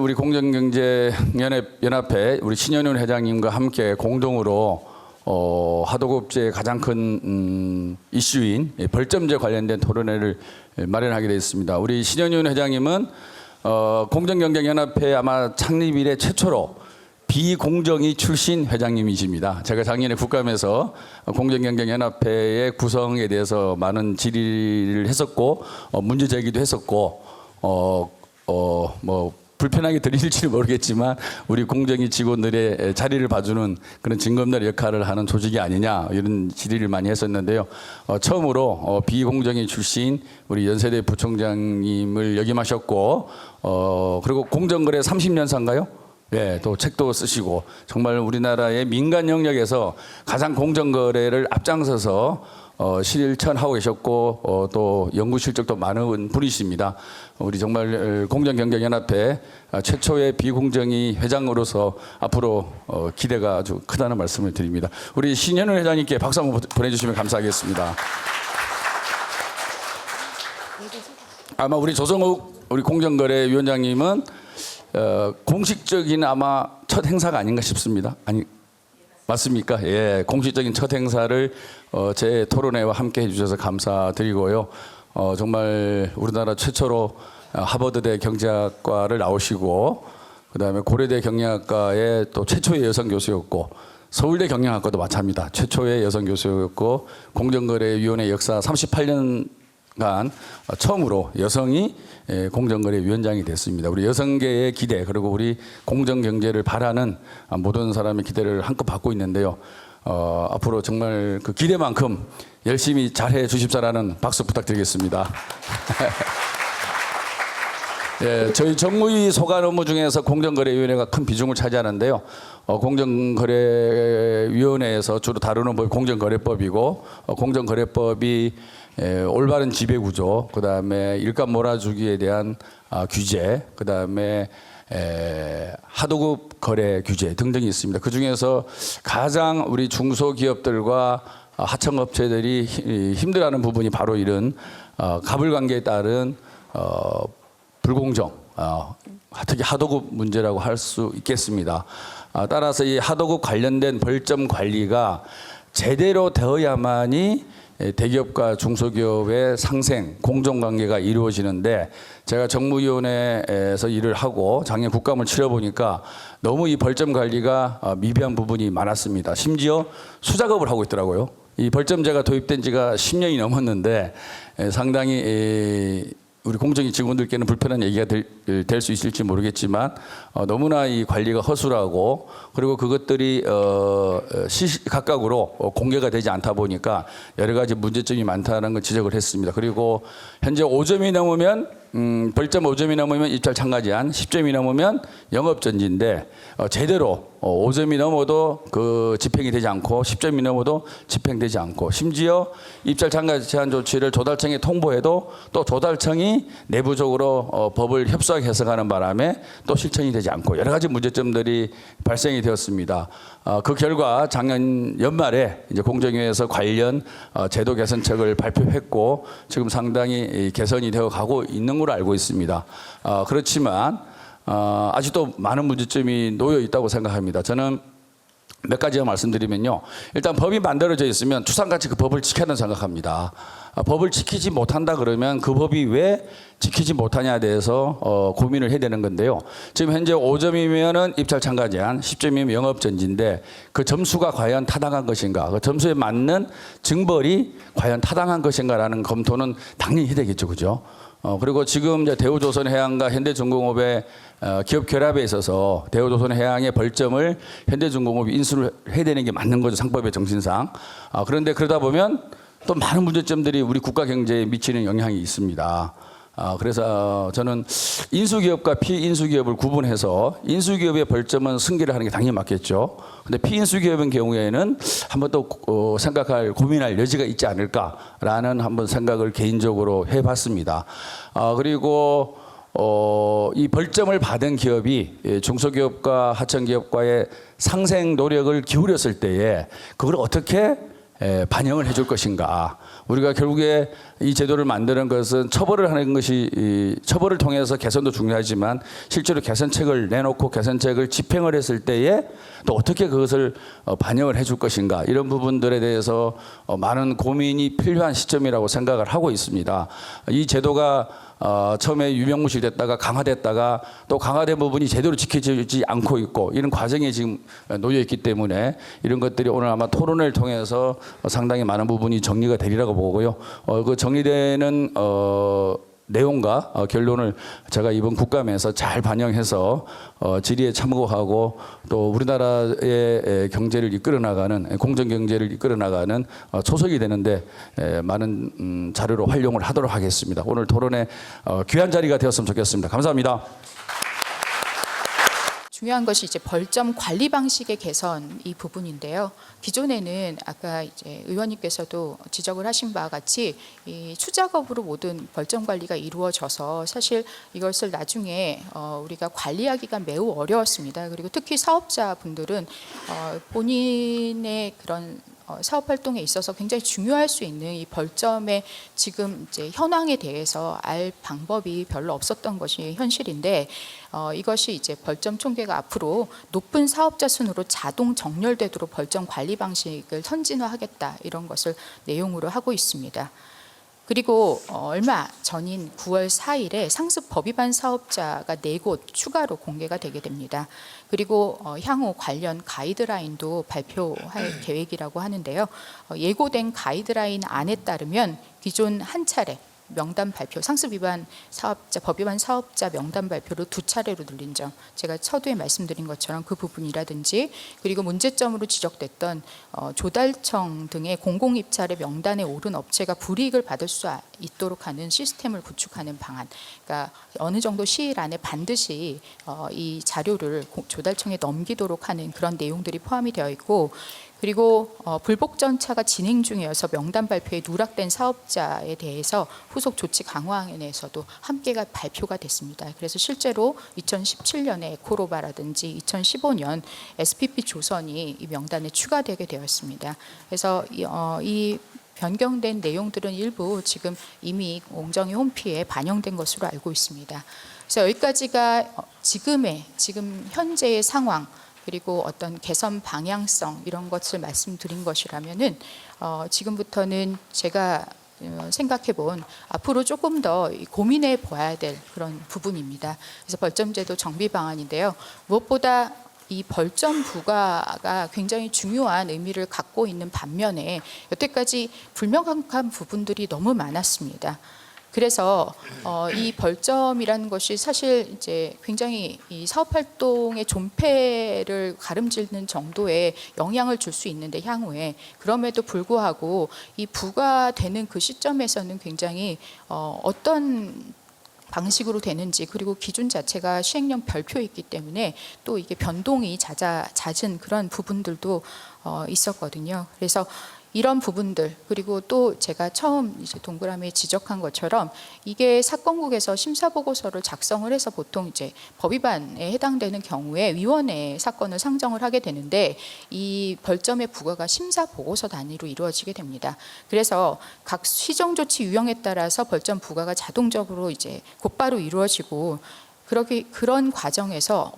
우리 공정경제연합회 우리 신현윤 회장님과 함께 공동으로 하도급제의 가장 큰 이슈인 벌점제 관련된 토론회를 마련하게 되어 있습니다. 우리 신현윤 회장님은 공정경제연합회 아마 창립 이래 최초로 비공정위 출신 회장님이십니다. 제가 작년에 국감에서 공정경제연합회의 구성에 대해서 많은 질의를 했었고 문제 제기도 했었고 뭐 불편하게 들릴지는 모르겠지만 우리 공정위 직원들의 자리를 봐주는 그런 징검다리 역할을 하는 조직이 아니냐 이런 질의를 많이 했었는데요. 처음으로 비공정위 출신 우리 연세대 부총장님을 역임하셨고 그리고 공정거래 30년사인가요? 예, 또 책도 쓰시고 정말 우리나라의 민간 영역에서 가장 공정거래를 앞장서서 실천하고 계셨고 또 연구 실적도 많은 분이십니다. 우리 정말 공정경제연합회 최초의 비공정위 회장으로서 앞으로 기대가 아주 크다는 말씀을 드립니다. 우리 신현우 회장님께 박수 한번 보내주시면 감사하겠습니다. 아마 우리 조성욱 우리 공정거래위원장님은 공식적인 아마 첫 행사가 아닌가 싶습니다. 아니 맞습니까? 예, 공식적인 첫 행사를 제 토론회와 함께 해주셔서 감사드리고요. 정말 우리나라 최초로 하버드대 경제학과를 나오시고 그다음에 고려대 경영학과의 또 최초의 여성 교수였고 서울대 경영학과도 마찬가지입니다. 최초의 여성 교수였고 공정거래위원회 역사 38년간 처음으로 여성이 공정거래위원장이 됐습니다. 우리 여성계의 기대 그리고 우리 공정경제를 바라는 모든 사람의 기대를 한껏 받고 있는데요. 앞으로 정말 그 기대만큼 열심히 잘해 주십사라는 박수 부탁드리겠습니다. 예, 저희 정무위 소관 업무 중에서 공정거래위원회가 큰 비중을 차지하는데요. 공정거래위원회에서 주로 다루는 법이 공정거래법이고 공정거래법이 올바른 지배구조, 그 다음에 일감 몰아주기에 대한 규제, 그 다음에 하도급 거래 규제 등등이 있습니다. 그 중에서 가장 우리 중소기업들과 하청업체들이 힘들어하는 부분이 바로 이런 가불관계에 따른 불공정, 특히 하도급 문제라고 할 수 있겠습니다. 따라서 이 하도급 관련된 벌점 관리가 제대로 되어야만이 대기업과 중소기업의 상생, 공정관계가 이루어지는데 제가 정무위원회에서 일을 하고 작년 국감을 치러보니까 너무 이 벌점 관리가 미비한 부분이 많았습니다. 심지어 수작업을 하고 있더라고요. 이 벌점제가 도입된 지가 10년이 넘었는데 상당히 우리 공정위 직원들께는 불편한 얘기가 될 수 있을지 모르겠지만 너무나 이 관리가 허술하고 그리고 그것들이 시시각각으로 공개가 되지 않다 보니까 여러 가지 문제점이 많다는 걸 지적을 했습니다. 그리고 현재 5점이 넘으면 벌점 5점이 넘으면 입찰 참가제한, 10점이 넘으면 영업전지인데 제대로 5점이 넘어도 그 집행이 되지 않고 10점이 넘어도 집행되지 않고 심지어 입찰 참가 제한 조치를 조달청에 통보해도 또 조달청이 내부적으로 법을 협소하게 해석하는 바람에 또 실천이 되지 않고 여러 가지 문제점들이 발생이 되었습니다. 그 결과 작년 연말에 이제 공정위에서 관련 제도 개선책을 발표했고 지금 상당히 개선이 되어 가고 있는 걸로 알고 있습니다. 그렇지만 아직도 많은 문제점이 놓여 있다고 생각합니다. 저는 몇 가지만 말씀드리면요. 일단 법이 만들어져 있으면 추상같이 그 법을 지켜야 된다고 생각합니다. 법을 지키지 못한다 그러면 그 법이 왜 지키지 못하냐에 대해서 고민을 해야 되는 건데요. 지금 현재 5점이면은 입찰 참가 제한, 10점이면 영업 전지인데 그 점수가 과연 타당한 것인가, 그 점수에 맞는 징벌이 과연 타당한 것인가라는 검토는 당연히 해야 되겠죠, 그죠? 그리고 지금 이제 대우조선해양과 현대중공업의 기업 결합에 있어서 대우조선해양의 벌점을 현대중공업이 인수를 해야 되는 게 맞는 거죠, 상법의 정신상. 그런데 그러다 보면 또 많은 문제점들이 우리 국가 경제에 미치는 영향이 있습니다. 그래서 저는 인수기업과 피인수기업을 구분해서 인수기업의 벌점은 승계를 하는 게 당연히 맞겠죠. 근데 피인수기업의 경우에는 한번 또 생각할, 고민할 여지가 있지 않을까라는 한번 생각을 개인적으로 해봤습니다. 그리고 이 벌점을 받은 기업이 중소기업과 하청기업과의 상생 노력을 기울였을 때에 그걸 어떻게 반영을 해줄 것인가. 우리가 결국에 이 제도를 만드는 것은 처벌을 하는 것이 처벌을 통해서 개선도 중요하지만 실제로 개선책을 내놓고 개선책을 집행을 했을 때에 또 어떻게 그것을 반영을 해줄 것인가. 이런 부분들에 대해서 많은 고민이 필요한 시점이라고 생각을 하고 있습니다. 이 제도가 처음에 유명무실 됐다가 강화됐다가 또 강화된 부분이 제대로 지켜지지 않고 있고 이런 과정에 지금 놓여 있기 때문에 이런 것들이 오늘 아마 토론을 통해서 상당히 많은 부분이 정리가 되리라고 보고요. 그 정리되는 내용과 결론을 제가 이번 국감에서 잘 반영해서 질의에 참고하고 또 우리나라의 경제를 이끌어 나가는 공정 경제를 이끌어 나가는 초석이 되는데 많은 자료로 활용을 하도록 하겠습니다. 오늘 토론에 귀한 자리가 되었으면 좋겠습니다. 감사합니다. 중요한 것이 이제 벌점 관리 방식의 개선 이 부분인데요. 기존에는 아까 이제 의원님께서도 지적을 하신 바와 같이 이 추작업으로 모든 벌점 관리가 이루어져서 사실 이것을 나중에 우리가 관리하기가 매우 어려웠습니다. 그리고 특히 사업자분들은 본인의 그런 사업 활동에 있어서 굉장히 중요할 수 있는 이 벌점의 지금 이제 현황에 대해서 알 방법이 별로 없었던 것이 현실인데 이것이 이제 벌점 총계가 앞으로 높은 사업자 순으로 자동 정렬되도록 벌점 관리 방식을 선진화하겠다 이런 것을 내용으로 하고 있습니다. 그리고 얼마 전인 9월 4일에 상습 법위반 사업자가 4곳 추가로 공개가 되게 됩니다. 그리고 향후 관련 가이드라인도 발표할 계획이라고 하는데요. 예고된 가이드라인 안에 따르면 기존 한 차례 명단 발표, 상습 위반 사업자, 법위반 사업자 명단 발표를 2차례로 늘린 점, 제가 서두에 말씀드린 것처럼 그 부분이라든지, 그리고 문제점으로 지적됐던 조달청 등의 공공입찰의 명단에 오른 업체가 불이익을 받을 수 있도록 하는 시스템을 구축하는 방안, 그러니까 어느 정도 시일 안에 반드시 이 자료를 조달청에 넘기도록 하는 그런 내용들이 포함이 되어 있고, 그리고 불복 절차가 진행 중이어서 명단 발표에 누락된 사업자에 대해서 후속 조치 강화안에서도 함께가 발표가 됐습니다. 그래서 실제로 2017년에 에코로바라든지 2015년 SPP 조선이 이 명단에 추가되게 되었습니다. 그래서 이 변경된 내용들은 일부 지금 이미 공정위 홈피에 반영된 것으로 알고 있습니다. 그래서 여기까지가 지금 현재의 상황, 그리고 어떤 개선 방향성 이런 것을 말씀드린 것이라면은 지금부터는 제가 생각해 본 앞으로 조금 더 고민해 봐야 될 그런 부분입니다. 그래서 벌점제도 정비 방안인데요. 무엇보다 이 벌점 부과가 굉장히 중요한 의미를 갖고 있는 반면에 여태까지 불명확한 부분들이 너무 많았습니다. 그래서 이 벌점이라는 것이 사실 이제 굉장히 이 사업 활동의 존폐를 가름짓는 정도의 영향을 줄 수 있는데 향후에, 그럼에도 불구하고 이 부과되는 그 시점에서는 굉장히 어떤 방식으로 되는지, 그리고 기준 자체가 시행령 별표에 있기 때문에 또 이게 변동이 잦은 그런 부분들도 있었거든요. 그래서 이런 부분들, 그리고 또 제가 처음 이제 동그라미에 지적한 것처럼 이게 사건국에서 심사보고서를 작성을 해서 보통 이제 법위반에 해당되는 경우에 위원회에 사건을 상정을 하게 되는데 이 벌점의 부과가 심사보고서 단위로 이루어지게 됩니다. 그래서 각 시정조치 유형에 따라서 벌점 부과가 자동적으로 이제 곧바로 이루어지고, 그런 과정에서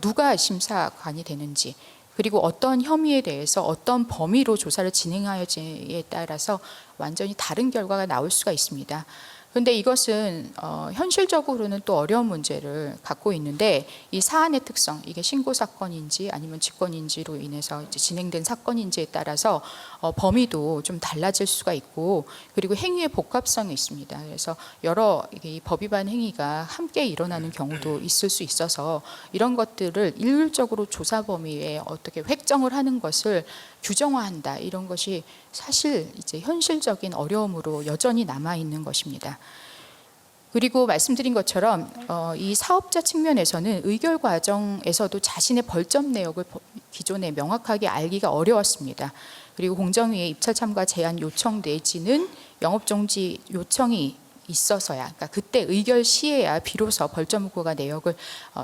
누가 심사관이 되는지, 그리고 어떤 혐의에 대해서 어떤 범위로 조사를 진행하여지에 따라서 완전히 다른 결과가 나올 수가 있습니다. 그런데 이것은 현실적으로는 또 어려운 문제를 갖고 있는데, 이 사안의 특성, 이게 신고 사건인지 아니면 직권인지로 인해서 이제 진행된 사건인지에 따라서 범위도 좀 달라질 수가 있고, 그리고 행위의 복합성이 있습니다. 그래서 여러 이 법위반 행위가 함께 일어나는 경우도 있을 수 있어서 이런 것들을 일률적으로 조사 범위에 어떻게 획정을 하는 것을 규정화한다, 이런 것이 사실 이제 현실적인 어려움으로 여전히 남아 있는 것입니다. 그리고 말씀드린 것처럼 이 사업자 측면에서는 의결 과정에서도 자신의 벌점 내역을 기존에 명확하게 알기가 어려웠습니다. 그리고 공정위의 입찰 참가 제한 요청 내지는 영업정지 요청이 있어서야, 그러니까 그때 의결 시에야 비로소 벌점 부과 내역을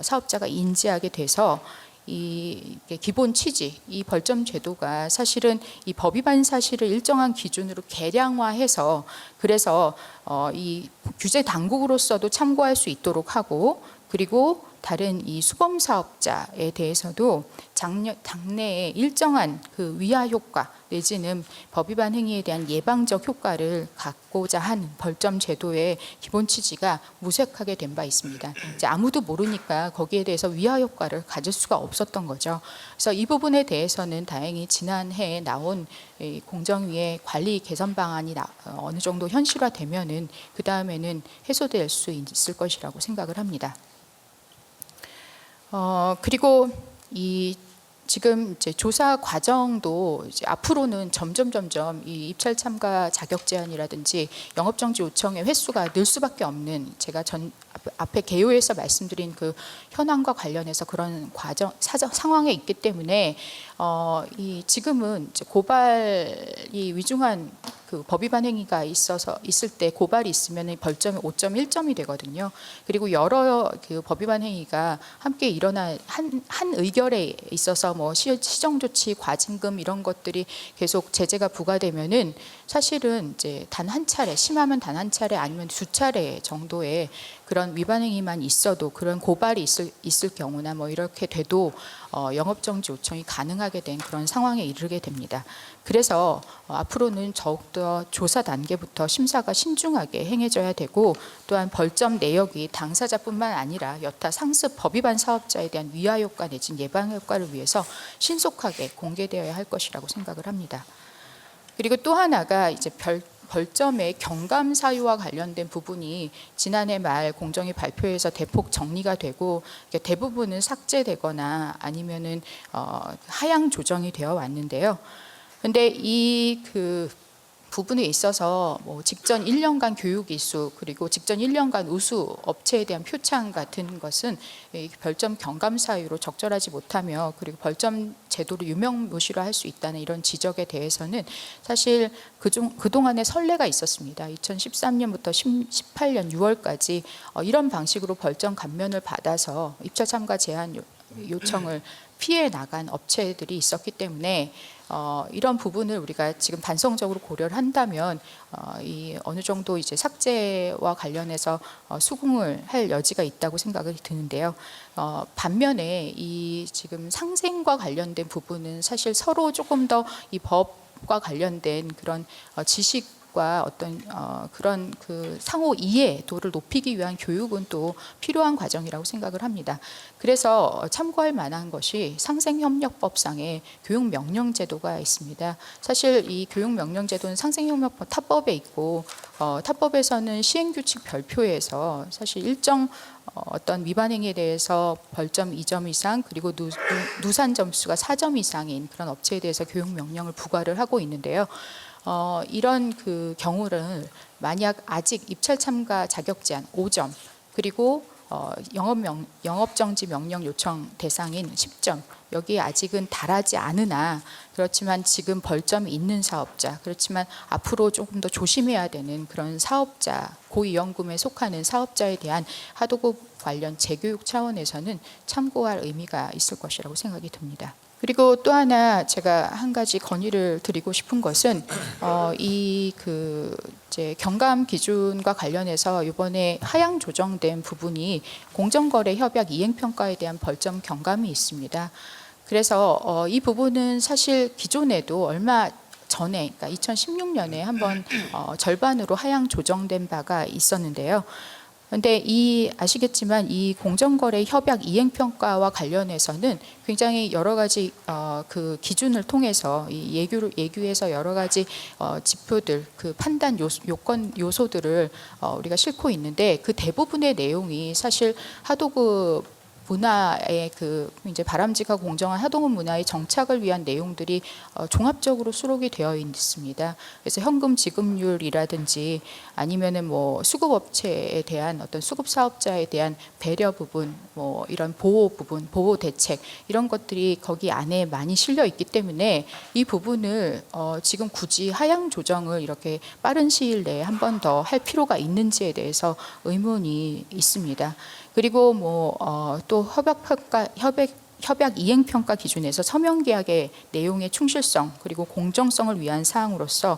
사업자가 인지하게 돼서 이게 기본 취지, 이 벌점 제도가 사실은 이 법 위반 사실을 일정한 기준으로 계량화해서 그래서 이 규제 당국으로서도 참고할 수 있도록 하고 그리고 다른 이 수범 사업자에 대해서도 당내에 일정한 그 위화 효과 내지는 법 위반 행위에 대한 예방적 효과를 갖고자 하는 벌점 제도의 기본 취지가 무색하게 된 바 있습니다. 이제 아무도 모르니까 거기에 대해서 위화 효과를 가질 수가 없었던 거죠. 그래서 이 부분에 대해서는 다행히 지난해에 나온 이 공정위의 관리 개선 방안이 어느 정도 현실화되면은 그 다음에는 해소될 수 있을 것이라고 생각을 합니다. 그리고 이 지금 이제 조사 과정도 이제 앞으로는 점점 이 입찰 참가 자격 제한이라든지 영업 정지 요청의 횟수가 늘 수밖에 없는 제가 앞에 개요에서 말씀드린 그 현황과 관련해서 그런 상황에 있기 때문에 이 지금은 이제 고발이 위중한 그 법 위반 행위가 있을 때 고발이 있으면 벌점이 5.1점이 되거든요. 그리고 여러 그 법 위반 행위가 함께 일어난 한 의결에 있어서 뭐 시정 조치, 과징금 이런 것들이 계속 제재가 부과되면은 사실은 이제 단 한 차례, 심하면 단 한 차례 아니면 두 차례 정도의 그런 위반 행위만 있어도 그런 고발이 있을 경우나 뭐 이렇게 돼도 영업정지 요청이 가능하게 된 그런 상황에 이르게 됩니다. 그래서 앞으로는 더욱더 조사 단계부터 심사가 신중하게 행해져야 되고 또한 벌점 내역이 당사자뿐만 아니라 여타 상습 법 위반 사업자에 대한 위화 효과 내지는 예방 효과를 위해서 신속하게 공개되어야 할 것이라고 생각을 합니다. 그리고 또 하나가 이제 벌점의 경감 사유와 관련된 부분이 지난해 말 공정위 발표에서 대폭 정리가 되고 대부분은 삭제되거나 아니면은 하향 조정이 되어 왔는데요. 근데 이 그 부분에 있어서 뭐 직전 1년간 교육 이수 그리고 직전 1년간 우수 업체에 대한 표창 같은 것은 별점 경감 사유로 적절하지 못하며 그리고 벌점 제도를 유명무실화할 수 있다는 이런 지적에 대해서는 사실 그동안의 선례가 있었습니다. 2013년부터 18년 6월까지 이런 방식으로 벌점 감면을 받아서 입찰 참가 제한 요청을 피해 나간 업체들이 있었기 때문에 이런 부분을 우리가 지금 반성적으로 고려를 한다면 이 어느 정도 이제 삭제와 관련해서 수긍을 할 여지가 있다고 생각이 드는데요. 반면에 이 지금 상생과 관련된 부분은 사실 서로 조금 더 이 법과 관련된 그런 지식과 어떤 그런 그 상호 이해도를 높이기 위한 교육은 또 필요한 과정이라고 생각을 합니다. 그래서 참고할 만한 것이 상생협력법상의 교육명령제도가 있습니다. 사실 이 교육명령제도는 상생협력법 타법에 있고 타법에서는 시행규칙 별표에서 사실 일정 어떤 위반 행위에 대해서 벌점 2점 이상 그리고 누산 점수가 4점 이상인 그런 업체에 대해서 교육명령을 부과를 하고 있는데요. 이런 그 경우를 만약 아직 입찰 참가 자격 제한 5점 그리고 영업정지 명령 요청 대상인 10점 여기에 아직은 달하지 않으나 그렇지만 지금 벌점이 있는 사업자 그렇지만 앞으로 조금 더 조심해야 되는 그런 사업자 고위험금에 속하는 사업자에 대한 하도급 관련 재교육 차원에서는 참고할 의미가 있을 것이라고 생각이 듭니다. 그리고 또 하나 제가 한 가지 건의를 드리고 싶은 것은 이 그 이제 경감 기준과 관련해서 이번에 하향 조정된 부분이 공정거래 협약 이행 평가에 대한 벌점 경감이 있습니다. 그래서 이 부분은 사실 기존에도 얼마 전에 그러니까 2016년에 한번 절반으로 하향 조정된 바가 있었는데요. 그런데 아시겠지만 이 공정거래 협약 이행 평가와 관련해서는 굉장히 여러 가지 그 기준을 통해서 이 예규에서 여러 가지 지표들 그 판단 요건 요소들을 우리가 싣고 있는데 그 대부분의 내용이 사실 하도급 문화의 그 이제 바람직하고 공정한 하도급 문화의 정착을 위한 내용들이 종합적으로 수록이 되어 있습니다. 그래서 현금 지급률이라든지 아니면은 뭐 수급업체에 대한 어떤 수급 사업자에 대한 배려 부분, 뭐 이런 보호 부분, 보호 대책 이런 것들이 거기 안에 많이 실려 있기 때문에 이 부분을 지금 굳이 하향 조정을 이렇게 빠른 시일 내에 한 번 더 할 필요가 있는지에 대해서 의문이 있습니다. 그리고 뭐 또 협약 이행평가 기준에서 서명 계약의 내용의 충실성 그리고 공정성을 위한 사항으로서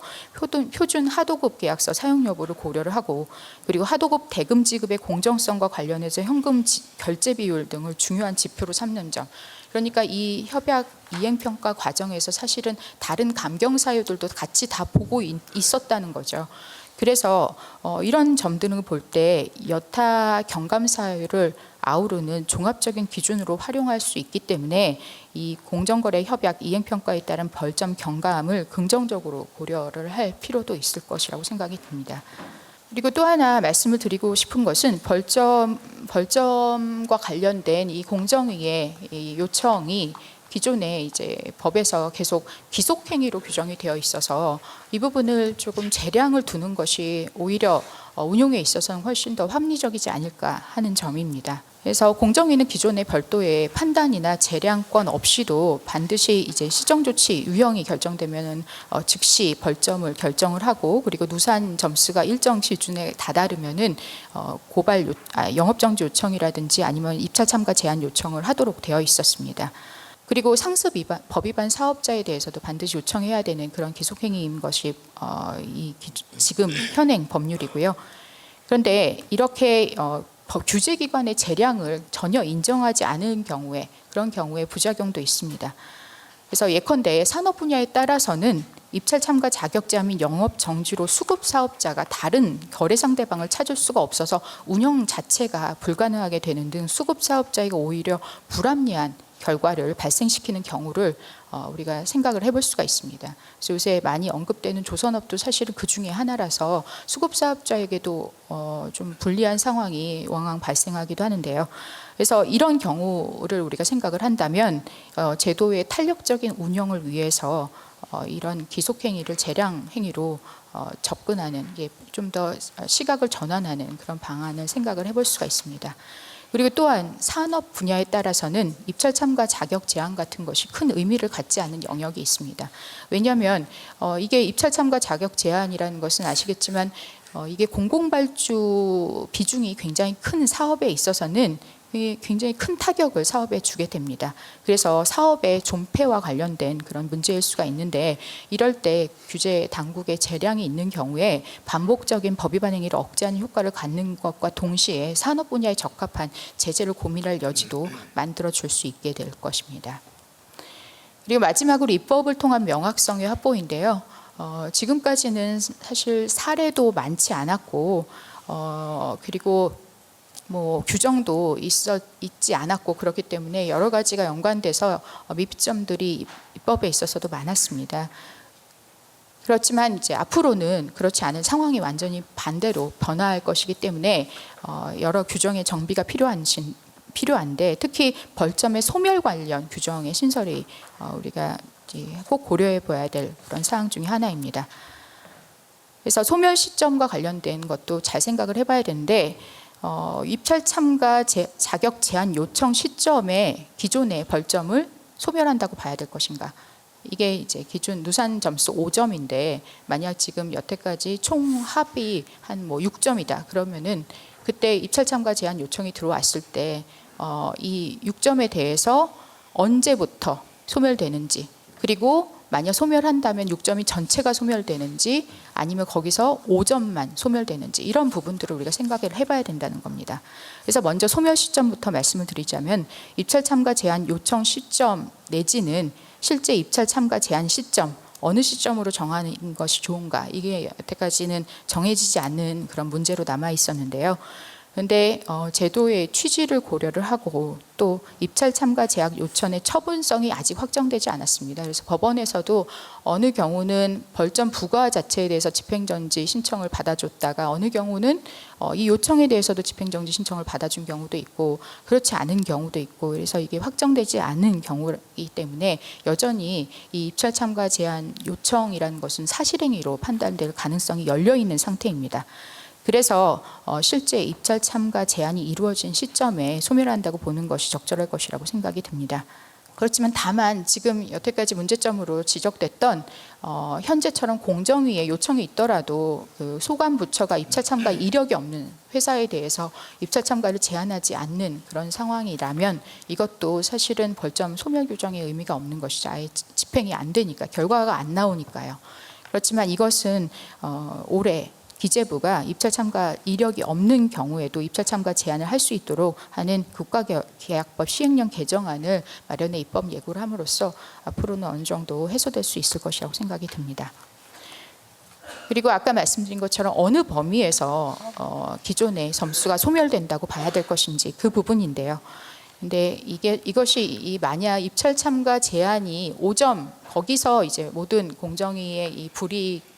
표준 하도급 계약서 사용 여부를 고려를 하고 그리고 하도급 대금 지급의 공정성과 관련해서 현금 결제 비율 등을 중요한 지표로 삼는 점. 그러니까 이 협약 이행평가 과정에서 사실은 다른 감경 사유들도 같이 다 보고 있었다는 거죠. 그래서 이런 점들을 볼 때 여타 경감 사유를 아우르는 종합적인 기준으로 활용할 수 있기 때문에 이 공정거래 협약 이행평가에 따른 벌점 경감을 긍정적으로 고려를 할 필요도 있을 것이라고 생각이 듭니다. 그리고 또 하나 말씀을 드리고 싶은 것은 벌점과 관련된 이 공정위의 이 요청이 기존에 이제 법에서 계속 귀속행위로 규정이 되어 있어서 이 부분을 조금 재량을 두는 것이 오히려 운용에 있어서는 훨씬 더 합리적이지 않을까 하는 점입니다. 그래서 공정위는 기존의 별도의 판단이나 재량권 없이도 반드시 이제 시정조치 유형이 결정되면은 즉시 벌점을 결정을 하고 그리고 누산 점수가 일정 기준에 다다르면은 영업정지 요청이라든지 아니면 입찰 참가 제한 요청을 하도록 되어 있었습니다. 그리고 상습 위반, 법 위반 사업자에 대해서도 반드시 요청해야 되는 그런 기속행위인 것이 지금 현행 법률이고요. 그런데 이렇게 규제기관의 재량을 전혀 인정하지 않은 경우에 그런 경우에 부작용도 있습니다. 그래서 예컨대 산업 분야에 따라서는 입찰 참가 자격 제한 및 영업 정지로 수급 사업자가 다른 거래 상대방을 찾을 수가 없어서 운영 자체가 불가능하게 되는 등 수급 사업자에게 오히려 불합리한 결과를 발생시키는 경우를 우리가 생각을 해볼 수가 있습니다. 그래서 요새 많이 언급되는 조선업도 사실은 그 중에 하나라서 수급사업자에게도 좀 불리한 상황이 왕왕 발생하기도 하는데요. 그래서 이런 경우를 우리가 생각을 한다면 제도의 탄력적인 운영을 위해서 이런 기속행위를 재량행위로 접근하는 게 좀 더 시각을 전환하는 그런 방안을 생각을 해볼 수가 있습니다. 그리고 또한 산업 분야에 따라서는 입찰 참가 자격 제한 같은 것이 큰 의미를 갖지 않는 영역이 있습니다. 왜냐하면 이게 입찰 참가 자격 제한이라는 것은 아시겠지만 이게 공공발주 비중이 굉장히 큰 사업에 있어서는 굉장히 큰 타격을 사업에 주게 됩니다. 그래서 사업의 존폐와 관련된 그런 문제일 수가 있는데 이럴 때 규제 당국의 재량이 있는 경우에 반복적인 법 위반 행위를 억제하는 효과를 갖는 것과 동시에 산업 분야에 적합한 제재를 고민할 여지도 만들어줄 수 있게 될 것입니다. 그리고 마지막으로 입법을 통한 명확성의 확보인데요. 지금까지는 사실 사례도 많지 않았고 그리고 규정도 있지 않았고 그렇기 때문에 여러 가지가 연관돼서 미비점들이 입법에 있어서도 많았습니다. 그렇지만 이제 앞으로는 그렇지 않은 상황이 완전히 반대로 변화할 것이기 때문에 여러 규정의 정비가 필요한데 특히 벌점의 소멸 관련 규정의 신설이 우리가 꼭 고려해 봐야 될 그런 사항 중에 하나입니다. 그래서 소멸 시점과 관련된 것도 잘 생각을 해봐야 되는데 입찰 참가 자격 제한 요청 시점에 기존의 벌점을 소멸한다고 봐야 될 것인가? 이게 이제 기준 누산 점수 5점인데 만약 지금 여태까지 총 합이 한 6점이다. 그러면은 그때 입찰 참가 제한 요청이 들어왔을 때 이 6점에 대해서 언제부터 소멸되는지 그리고 만약 소멸한다면 6점이 전체가 소멸되는지 아니면 거기서 5점만 소멸되는지 이런 부분들을 우리가 생각을 해봐야 된다는 겁니다. 그래서 먼저 소멸 시점부터 말씀을 드리자면 입찰 참가 제한 요청 시점 내지는 실제 입찰 참가 제한 시점 어느 시점으로 정하는 것이 좋은가 이게 여태까지는 정해지지 않는 그런 문제로 남아 있었는데요. 그런데 제도의 취지를 고려를 하고 또 입찰 참가 제약 요청의 처분성이 아직 확정되지 않았습니다. 그래서 법원에서도 어느 경우는 벌점 부과 자체에 대해서 집행정지 신청을 받아줬다가 어느 경우는 이 요청에 대해서도 집행정지 신청을 받아준 경우도 있고 그렇지 않은 경우도 있고 그래서 이게 확정되지 않은 경우이기 때문에 여전히 이 입찰 참가 제한 요청이라는 것은 사실행위로 판단될 가능성이 열려 있는 상태입니다. 그래서 실제 입찰 참가 제한이 이루어진 시점에 소멸한다고 보는 것이 적절할 것이라고 생각이 듭니다. 그렇지만 다만 지금 여태까지 문제점으로 지적됐던 현재처럼 공정위에 요청이 있더라도 그 소관 부처가 입찰 참가 이력이 없는 회사에 대해서 입찰 참가를 제한하지 않는 그런 상황이라면 이것도 사실은 벌점 소멸 규정의 의미가 없는 것이죠. 아예 집행이 안 되니까 결과가 안 나오니까요. 그렇지만 이것은 올해 기재부가 입찰 참가 이력이 없는 경우에도 입찰 참가 제한을 할 수 있도록 하는 국가계약법 시행령 개정안을 마련해 입법 예고를 함으로써 앞으로는 어느 정도 해소될 수 있을 것이라고 생각이 듭니다. 그리고 아까 말씀드린 것처럼 어느 범위에서 기존의 점수가 소멸된다고 봐야 될 것인지 그 부분인데요. 근데 이것이 만약 입찰 참가 제한이 5점 거기서 이제 모든 공정위의 이 불이익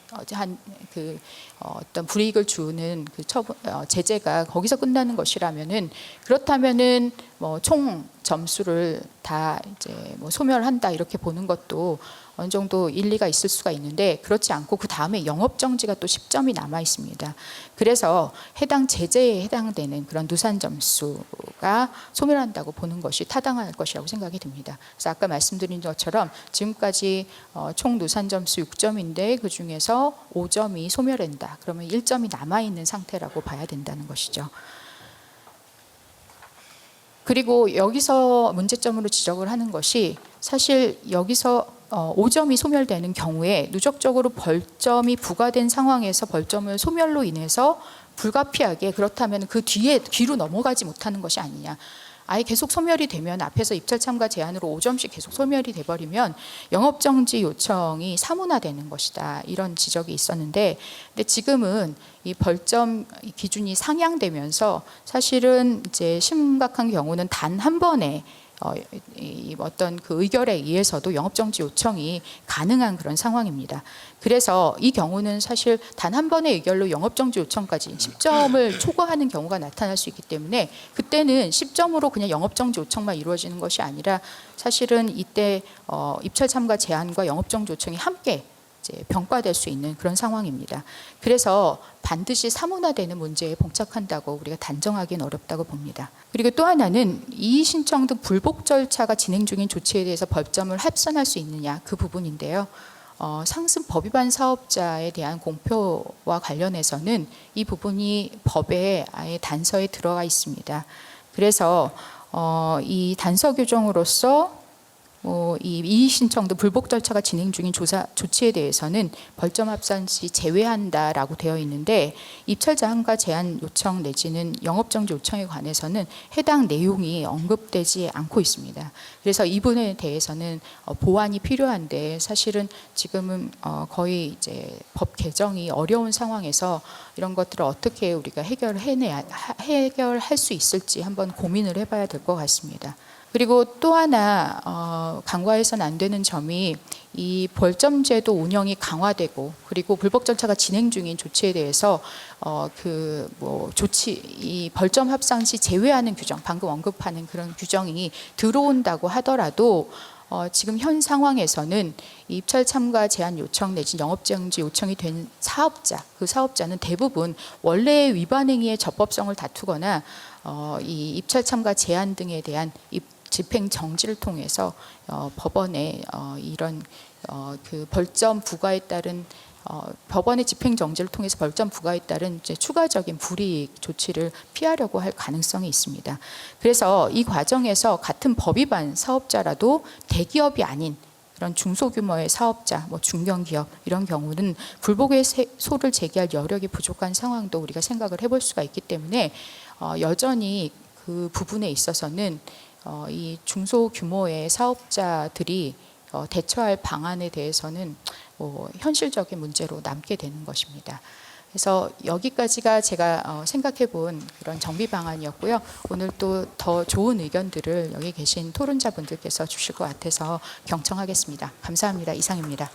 어떤 불이익을 주는 그 제재가 거기서 끝나는 것이라면은 그렇다면은 뭐 총 점수를 다 이제 뭐 소멸한다 이렇게 보는 것도 어느 정도 일리가 있을 수가 있는데 그렇지 않고 그 다음에 영업 정지가 또 10점이 남아 있습니다. 그래서 해당 제재에 해당되는 그런 누산 점수가 소멸한다고 보는 것이 타당할 것이라고 생각이 듭니다. 그래서 아까 말씀드린 것처럼 지금까지 총 누산 점수 6점인데 그 중에서 5점이 소멸된다. 그러면 1점이 남아 있는 상태라고 봐야 된다는 것이죠. 그리고 여기서 문제점으로 지적을 하는 것이 사실 여기서 5점이 소멸되는 경우에 누적적으로 벌점이 부과된 상황에서 벌점을 소멸로 인해서 불가피하게 그렇다면 그 뒤로 넘어가지 못하는 것이 아니냐. 아예 계속 소멸이 되면 앞에서 입찰 참가 제한으로 5점씩 계속 소멸이 돼버리면 영업정지 요청이 사문화되는 것이다. 이런 지적이 있었는데 근데 지금은 이 벌점 기준이 상향되면서 사실은 이제 심각한 경우는 단 한 번에 어떤 그 의결에 의해서도 영업정지 요청이 가능한 그런 상황입니다. 그래서 이 경우는 사실 단 한 번의 의결로 영업정지 요청까지 10점을 초과하는 경우가 나타날 수 있기 때문에 그때는 10점으로 그냥 영업정지 요청만 이루어지는 것이 아니라 사실은 이때 입찰 참가 제한과 영업정지 요청이 함께 이제 병과될 수 있는 그런 상황입니다. 그래서 반드시 사문화되는 문제에 봉착한다고 우리가 단정하기는 어렵다고 봅니다. 그리고 또 하나는 이의 신청 등 불복 절차가 진행 중인 조치에 대해서 벌점을 합산할 수 있느냐 그 부분인데요. 상습 법 위반 사업자에 대한 공표와 관련해서는 이 부분이 법에 아예 단서에 들어가 있습니다. 그래서 이 단서 규정으로서 이 이의 신청 등 불복 절차가 진행 중인 조치에 대해서는 벌점 합산 시 제외한다라고 되어 있는데 입찰 제한과 제한 요청 내지는 영업정지 요청에 관해서는 해당 내용이 언급되지 않고 있습니다. 그래서 이 부분에 대해서는 보완이 필요한데 사실은 지금은 거의 이제 법 개정이 어려운 상황에서 이런 것들을 어떻게 우리가 해결할 수 있을지 한번 고민을 해봐야 될 것 같습니다. 그리고 또 하나 간과해서는 안 되는 점이 이 벌점제도 운영이 강화되고 그리고 불복 절차가 진행 중인 조치에 대해서 이 벌점 합산 시 제외하는 규정, 방금 언급하는 그런 규정이 들어온다고 하더라도 지금 현 상황에서는 입찰 참가 제한 요청 내지 영업정지 요청이 된 사업자, 그 사업자는 대부분 원래의 위반 행위의 적법성을 다투거나 이 입찰 참가 제한 등에 대한 집행 정지를 통해서 법원에 이런 그 벌점 부과에 따른 법원의 집행 정지를 통해서 벌점 부과에 따른 이제 추가적인 불이익 조치를 피하려고 할 가능성이 있습니다. 그래서 이 과정에서 같은 법 위반 사업자라도 대기업이 아닌 그런 중소규모의 사업자, 중견기업 이런 경우는 불복의 소를 제기할 여력이 부족한 상황도 우리가 생각을 해볼 수가 있기 때문에 여전히 그 부분에 있어서는 이 중소규모의 사업자들이 대처할 방안에 대해서는 현실적인 문제로 남게 되는 것입니다. 그래서 여기까지가 제가 생각해 본 그런 정비 방안이었고요. 오늘 또 더 좋은 의견들을 여기 계신 토론자분들께서 주실 것 같아서 경청하겠습니다. 감사합니다. 이상입니다.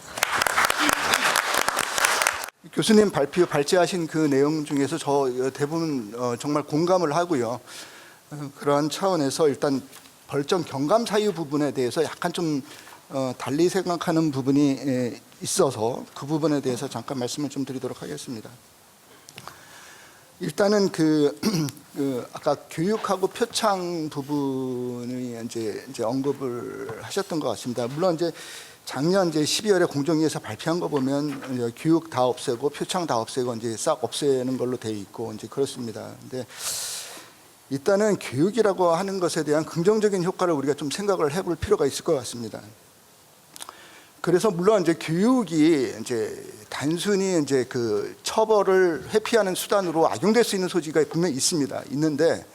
교수님 발제하신 그 내용 중에서 저 대부분 정말 공감을 하고요. 그러한 차원에서 일단 벌점 경감 사유 부분에 대해서 약간 좀 달리 생각하는 부분이 있어서 그 부분에 대해서 잠깐 말씀을 좀 드리도록 하겠습니다. 일단은 아까 교육하고 표창 부분을 이제 언급을 하셨던 것 같습니다. 물론 이제 작년 이제 12월에 공정위에서 발표한 거 보면 이제 교육 다 없애고 표창 다 없애고 이제 싹 없애는 걸로 돼 있고 이제 그렇습니다. 근데 일단은 교육이라고 하는 것에 대한 긍정적인 효과를 우리가 좀 생각을 해볼 필요가 있을 것 같습니다. 그래서 물론 이제 교육이 이제 단순히 이제 그 처벌을 회피하는 수단으로 악용될 수 있는 소지가 분명히 있습니다. 있는데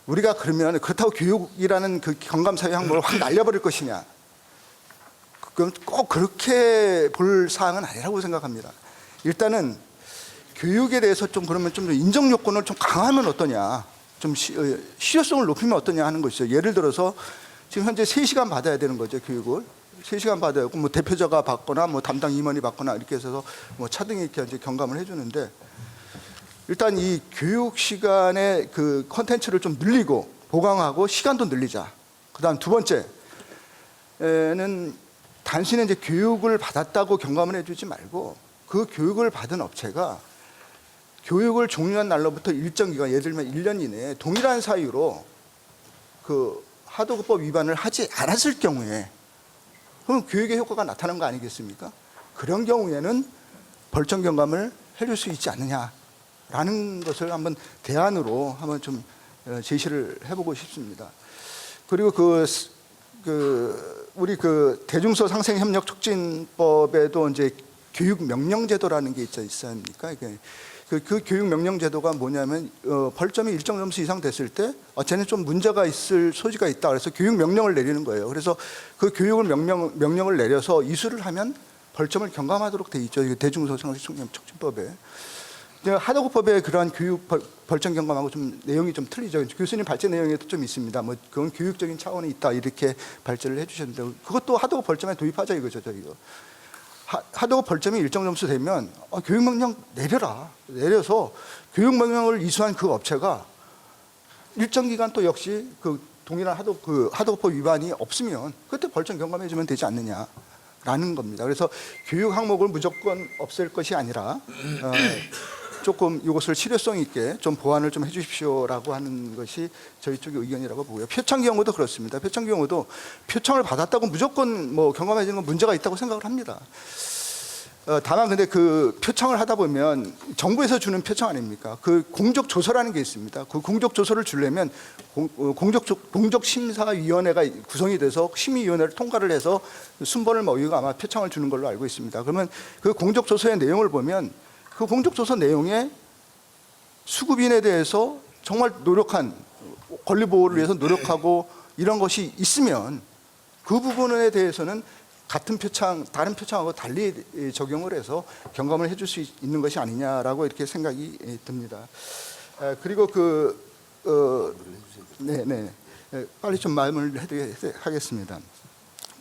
우리가 그러면 그렇다고 교육이라는 그 경감사회 항목을 확 날려버릴 것이냐? 그건 꼭 그렇게 볼 사항은 아니라고 생각합니다. 일단은 교육에 대해서 좀 그러면 좀 인정 요건을 좀 강화하면 어떠냐? 좀 실효성을 높이면 어떠냐 하는 것이죠. 예를 들어서 지금 현재 3시간 받아야 되는 거죠, 교육을. 3시간 받아야 하고 뭐 대표자가 받거나 뭐 담당 임원이 받거나 이렇게 해서 뭐 차등이 이렇게 이제 경감을 해주는데 일단 이 교육 시간의 그 컨텐츠를 좀 늘리고 보강하고 시간도 늘리자. 그다음 두 번째는 단순히 이제 교육을 받았다고 경감을 해주지 말고 그 교육을 받은 업체가 교육을 종료한 날로부터 일정 기간, 예를 들면 1년 이내에 동일한 사유로 그 하도급법 위반을 하지 않았을 경우에 그럼 교육의 효과가 나타난 거 아니겠습니까? 그런 경우에는 벌점 경감을 해줄 수 있지 않느냐라는 것을 한번 대안으로 한번 좀 제시를 해보고 싶습니다. 그리고 우리 대중소 상생협력 촉진법에도 이제 교육 명령 제도라는 게 있지 않습니까? 그 교육 명령 제도가 뭐냐면 벌점이 일정 점수 이상 됐을 때 쟤는 좀 문제가 있을 소지가 있다. 그래서 교육 명령을 내리는 거예요. 그래서 그 교육을 명령을 내려서 이수를 하면 벌점을 경감하도록 돼 있죠. 대중소 상생협력 촉진법에. 하도급법의 그러한 교육 벌점 경감하고 좀 내용이 좀 틀리죠. 교수님 발제 내용에도 좀 있습니다. 뭐 그건 교육적인 차원이 있다 이렇게 발제를 해주셨는데 그것도 하도급 벌점에 도입하자 이거죠, 저희가. 하도급 벌점이 일정 점수 되면 교육명령 내려서 교육명령을 이수한 그 업체가 일정 기간 또 역시 그 동일한 하도급법 위반이 없으면 그때 벌점 경감해주면 되지 않느냐라는 겁니다. 그래서 교육 항목을 무조건 없앨 것이 아니라 조금 이것을 실효성 있게 좀 보완을 좀 해주십시오라고 하는 것이 저희 쪽의 의견이라고 보고요. 표창 경우도 그렇습니다. 표창 경우도 표창을 받았다고 무조건 뭐 경감해지는 건 문제가 있다고 생각을 합니다. 다만 근데 그 표창을 하다 보면 정부에서 주는 표창 아닙니까? 그 공적 조서라는 게 있습니다. 그 공적 조서를 주려면 공적 심사위원회가 구성이 돼서 심의위원회를 통과를 해서 순번을 먹이고 아마 표창을 주는 걸로 알고 있습니다. 그러면 그 공적 조서의 내용을 보면 그 공적조서 내용에 수급인에 대해서 정말 노력한 권리보호를 위해서 노력하고 이런 것이 있으면 그 부분에 대해서는 같은 표창, 다른 표창하고 달리 적용을 해서 경감을 해줄 수 있는 것이 아니냐라고 이렇게 생각이 듭니다. 그리고 빨리 좀 말을 하겠습니다.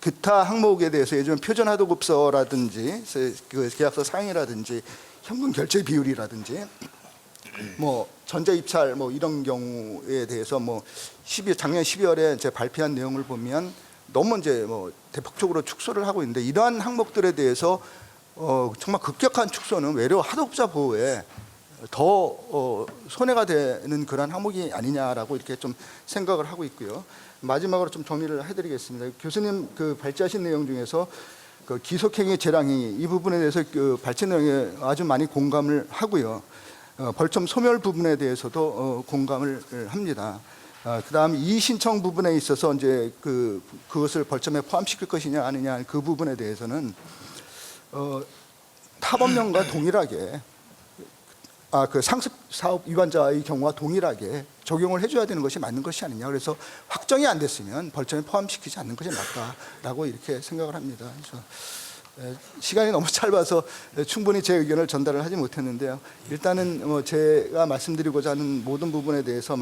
기타 항목에 대해서 예전 표준하도급서라든지 그 계약서 사항이라든지 현금 결제 비율이라든지 뭐 전자 입찰 뭐 이런 경우에 대해서 뭐 작년 12월에 이제 발표한 내용을 보면 너무 이제 뭐 대폭적으로 축소를 하고 있는데 이러한 항목들에 대해서 정말 급격한 축소는 외려 하도급자 보호에 더 손해가 되는 그런 항목이 아니냐라고 이렇게 좀 생각을 하고 있고요. 마지막으로 좀 정리를 해드리겠습니다. 교수님 그 발제하신 내용 중에서 그 기속행위, 재량행위 이 부분에 대해서 그 발제 내용에 아주 많이 공감을 하고요. 벌점 소멸 부분에 대해서도 공감을 합니다. 그다음 이의 신청 부분에 있어서 이제 그것을 벌점에 포함시킬 것이냐 아니냐 그 부분에 대해서는 타법령과 동일하게 그 상습 사업 위반자의 경우와 동일하게 적용을 해줘야 되는 것이 맞는 것이 아니냐. 그래서 확정이 안 됐으면 벌점에 포함시키지 않는 것이 맞다라고 이렇게 생각을 합니다. 그래서 시간이 너무 짧아서 충분히 제 의견을 전달을 하지 못했는데요. 일단은 뭐 제가 말씀드리고자 하는 모든 부분에 대해서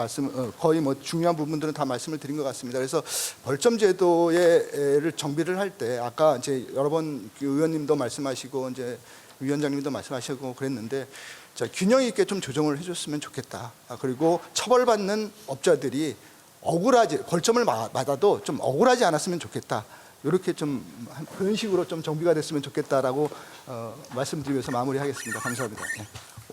거의 뭐 중요한 부분들은 다 말씀을 드린 것 같습니다. 그래서 벌점 제도를 정비를 할 때 아까 이제 여러 번 의원님도 말씀하시고 이제 위원장님도 말씀하시고 그랬는데. 자, 균형 있게 좀 조정을 해줬으면 좋겠다. 그리고 처벌받는 업자들이 벌점을 맞아도 좀 억울하지 않았으면 좋겠다. 이렇게 좀 그런 식으로 좀 정비가 됐으면 좋겠다라고 말씀드리면서 마무리하겠습니다. 감사합니다.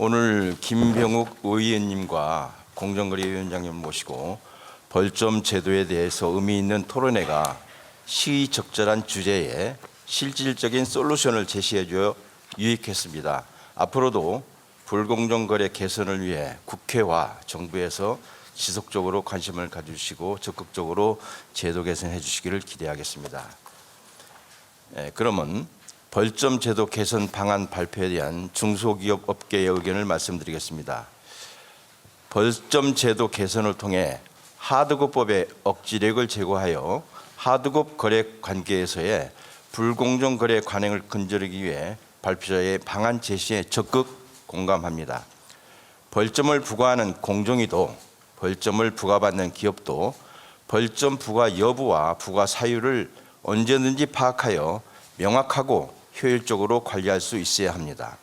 오늘 김병욱 의원님과 공정거래위원장님 모시고 벌점 제도에 대해서 의미 있는 토론회가 시의적절한 주제에 실질적인 솔루션을 제시해 줘 유익했습니다. 앞으로도 불공정 거래 개선을 위해 국회와 정부에서 지속적으로 관심을 가져주시고 적극적으로 제도 개선해 주시기를 기대하겠습니다. 그러면 벌점 제도 개선 방안 발표에 대한 중소기업 업계의 의견을 말씀드리겠습니다. 벌점 제도 개선을 통해 하드급법의 억지력을 제거하여 하드급 거래 관계에서의 불공정 거래 관행을 근절하기 위해 발표자의 방안 제시에 적극 공감합니다. 벌점을 부과하는 공정위도 벌점을 부과받는 기업도 벌점 부과 여부와 부과 사유를 언제든지 파악하여 명확하고 효율적으로 관리할 수 있어야 합니다.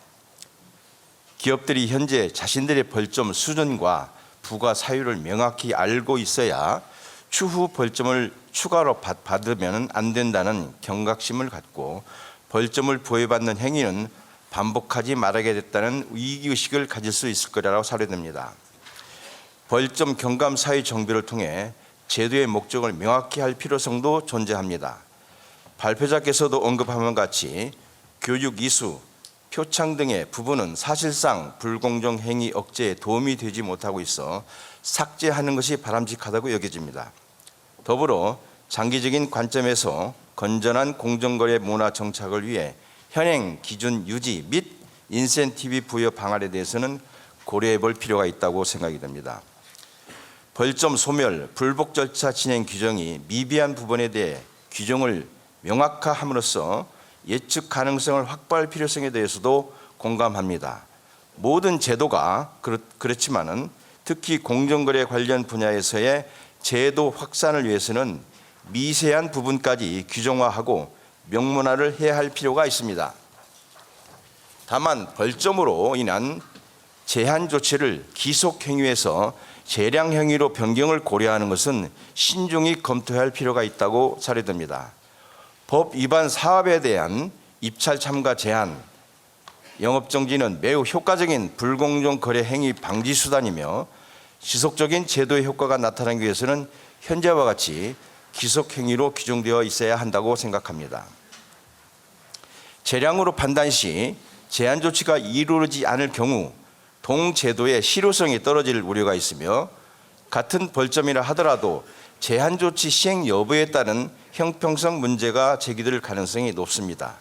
기업들이 현재 자신들의 벌점 수준과 부과 사유를 명확히 알고 있어야 추후 벌점을 추가로 받으면 안 된다는 경각심을 갖고 벌점을 부여받는 행위는 반복하지 말아야 됐다는 위기의식을 가질 수 있을 거라고 사료됩니다. 벌점 경감 사유 정비를 통해 제도의 목적을 명확히 할 필요성도 존재합니다. 발표자께서도 언급한 것 같이 교육 이수, 표창 등의 부분은 사실상 불공정 행위 억제에 도움이 되지 못하고 있어 삭제하는 것이 바람직하다고 여겨집니다. 더불어 장기적인 관점에서 건전한 공정거래 문화 정착을 위해 현행 기준 유지 및 인센티브 부여 방안에 대해서는 고려해 볼 필요가 있다고 생각이 됩니다. 벌점 소멸, 불복 절차 진행 규정이 미비한 부분에 대해 규정을 명확화함으로써 예측 가능성을 확보할 필요성에 대해서도 공감합니다. 모든 제도가 그렇지만은 특히 공정거래 관련 분야에서의 제도 확산을 위해서는 미세한 부분까지 규정화하고 명문화를 해야 할 필요가 있습니다. 다만 벌점으로 인한 제한 조치를 기속 행위에서 재량 행위로 변경을 고려하는 것은 신중히 검토해야 할 필요가 있다고 사료됩니다. 법 위반 사업에 대한 입찰 참가 제한, 영업정지는 매우 효과적인 불공정 거래 행위 방지 수단이며 지속적인 제도의 효과가 나타나기 위해서는 현재와 같이 기속 행위로 규정되어 있어야 한다고 생각합니다. 재량으로 판단 시 제한 조치가 이루어지지 않을 경우 동제도의 실효성이 떨어질 우려가 있으며 같은 벌점이라 하더라도 제한 조치 시행 여부에 따른 형평성 문제가 제기될 가능성이 높습니다.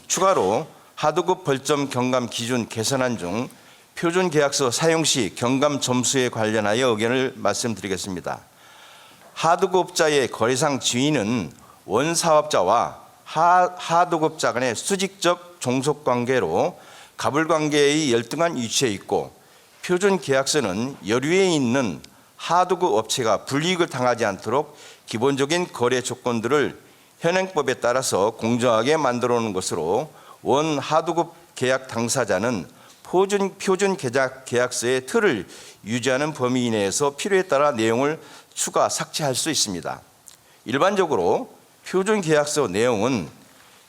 추가로 하드급 벌점 경감 기준 개선안 중 표준 계약서 사용 시 경감 점수에 관련하여 의견을 말씀드리겠습니다. 하드급자의 거래상 지위는 원사업자와 하드급자 간의 수직적 종속관계로 가불관계의 열등한 위치에 있고 표준 계약서는 여류에 있는 하드급 업체가 불이익을 당하지 않도록 기본적인 거래 조건들을 현행법에 따라서 공정하게 만들어 놓은 것으로 원 하드급 계약 당사자는 표준 계약서의 틀을 유지하는 범위 이내에서 필요에 따라 내용을 추가 삭제할 수 있습니다. 일반적으로 표준 계약서 내용은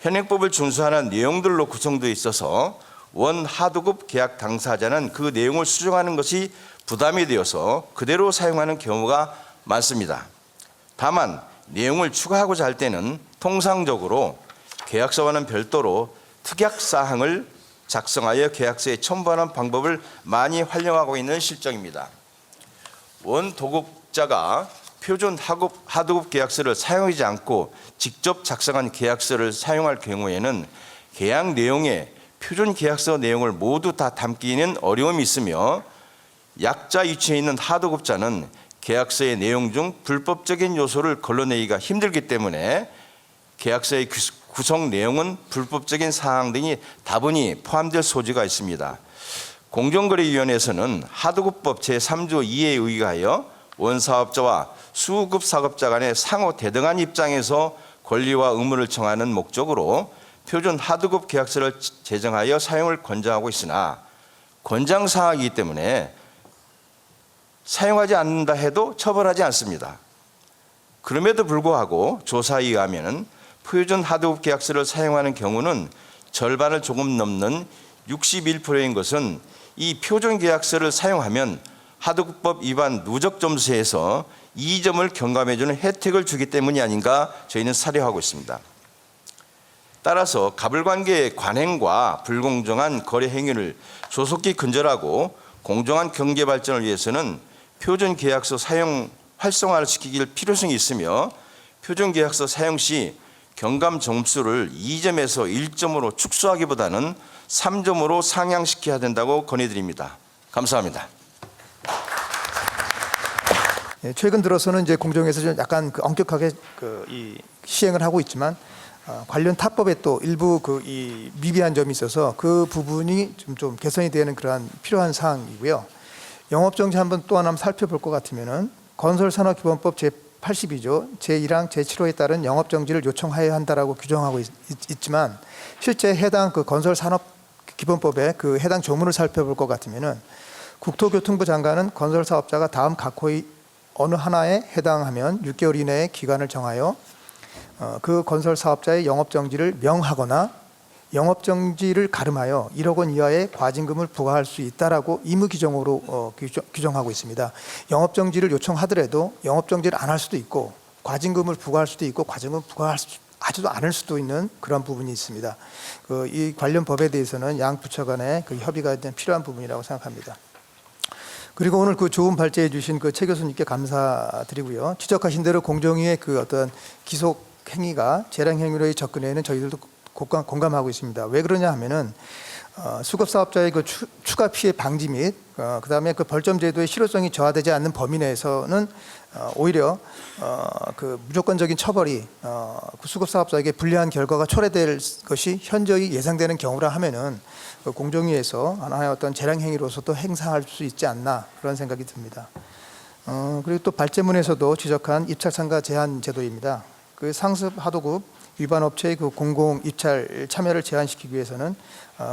현행법을 준수하는 내용들로 구성되어 있어서 원 하드급 계약 당사자는 그 내용을 수정하는 것이 부담이 되어서 그대로 사용하는 경우가 많습니다. 다만 내용을 추가하고자 할 때는 통상적으로 계약서와는 별도로 특약사항을 작성하여 계약서에 첨부하는 방법을 많이 활용하고 있는 실정입니다. 원도급자가 표준 하드급 계약서를 사용하지 않고 직접 작성한 계약서를 사용할 경우에는 계약 내용에 표준 계약서 내용을 모두 다 담기는 어려움이 있으며 약자 위치에 있는 하드급자는 계약서의 내용 중 불법적인 요소를 걸러내기가 힘들기 때문에 계약서의 구성 내용은 불법적인 사항 등이 다분히 포함될 소지가 있습니다. 공정거래위원회에서는 하드급법 제3조 2에 의하여 원사업자와 수급사업자 간의 상호 대등한 입장에서 권리와 의무를 정하는 목적으로 표준 하드급 계약서를 제정하여 사용을 권장하고 있으나 권장사항이기 때문에 사용하지 않는다 해도 처벌하지 않습니다. 그럼에도 불구하고 조사에 의하면 표준 하드급 계약서를 사용하는 경우는 절반을 조금 넘는 61%인 것은 이 표준계약서를 사용하면 하도급법 위반 누적 점수에서 2점을 경감해주는 혜택을 주기 때문이 아닌가 저희는 사료하고 있습니다. 따라서 가불관계의 관행과 불공정한 거래 행위를 조속히 근절하고 공정한 경제 발전을 위해서는 표준계약서 사용 활성화를 시키길 필요성이 있으며 표준계약서 사용 시 경감 점수를 2점에서 1점으로 축소하기보다는 3점으로 상향시켜야 된다고 건의드립니다. 감사합니다. 예, 최근 들어서는 이제 공정에서 좀 약간 엄격하게 이 시행을 하고 있지만 관련 타법에 또 일부 이 미비한 점이 있어서 그 부분이 좀 개선이 되는 그러한 필요한 사항이고요. 영업정지 한번 또 하나 살펴볼 것 같으면은 건설산업기본법 제82조 제1항 제7호에 따른 영업정지를 요청하여야 한다라고 규정하고 있지만 실제 해당 그 건설산업기본법의 그 해당 조문을 살펴볼 것 같으면은 국토교통부 장관은 건설사업자가 다음 각호의 어느 하나에 해당하면 6개월 이내에 기간을 정하여 그 건설 사업자의 영업 정지를 명하거나 영업 정지를 가름하여 1억 원 이하의 과징금을 부과할 수 있다라고 의무 규정으로 규정하고 있습니다. 영업 정지를 요청하더라도 영업 정지를 안 할 수도 있고 과징금을 부과할 수도 있고 과징금을 부과하지도 않을 수도 있는 그런 부분이 있습니다. 이 관련 법에 대해서는 양 부처 간의 그 협의가 필요한 부분이라고 생각합니다. 그리고 오늘 그 좋은 발제해 주신 그 최 교수님께 감사드리고요. 지적하신 대로 공정위의 그 어떤 기속 행위가 재량 행위로의 접근에는 저희들도 공감하고 있습니다. 왜 그러냐 하면은 수급 사업자의 그 추가 피해 방지 및 그다음에 그 벌점 제도의 실효성이 저하되지 않는 범위 내에서는 오히려 그 무조건적인 처벌이 그 수급 사업자에게 불리한 결과가 초래될 것이 현저히 예상되는 경우라 하면은 그 공정위에서 하나의 어떤 재량 행위로서도 행사할 수 있지 않나 그런 생각이 듭니다. 그리고 또 발제문에서도 지적한 입찰 참가 제한 제도입니다. 그 상습 하도급 위반 업체의 그 공공 입찰 참여를 제한시키기 위해서는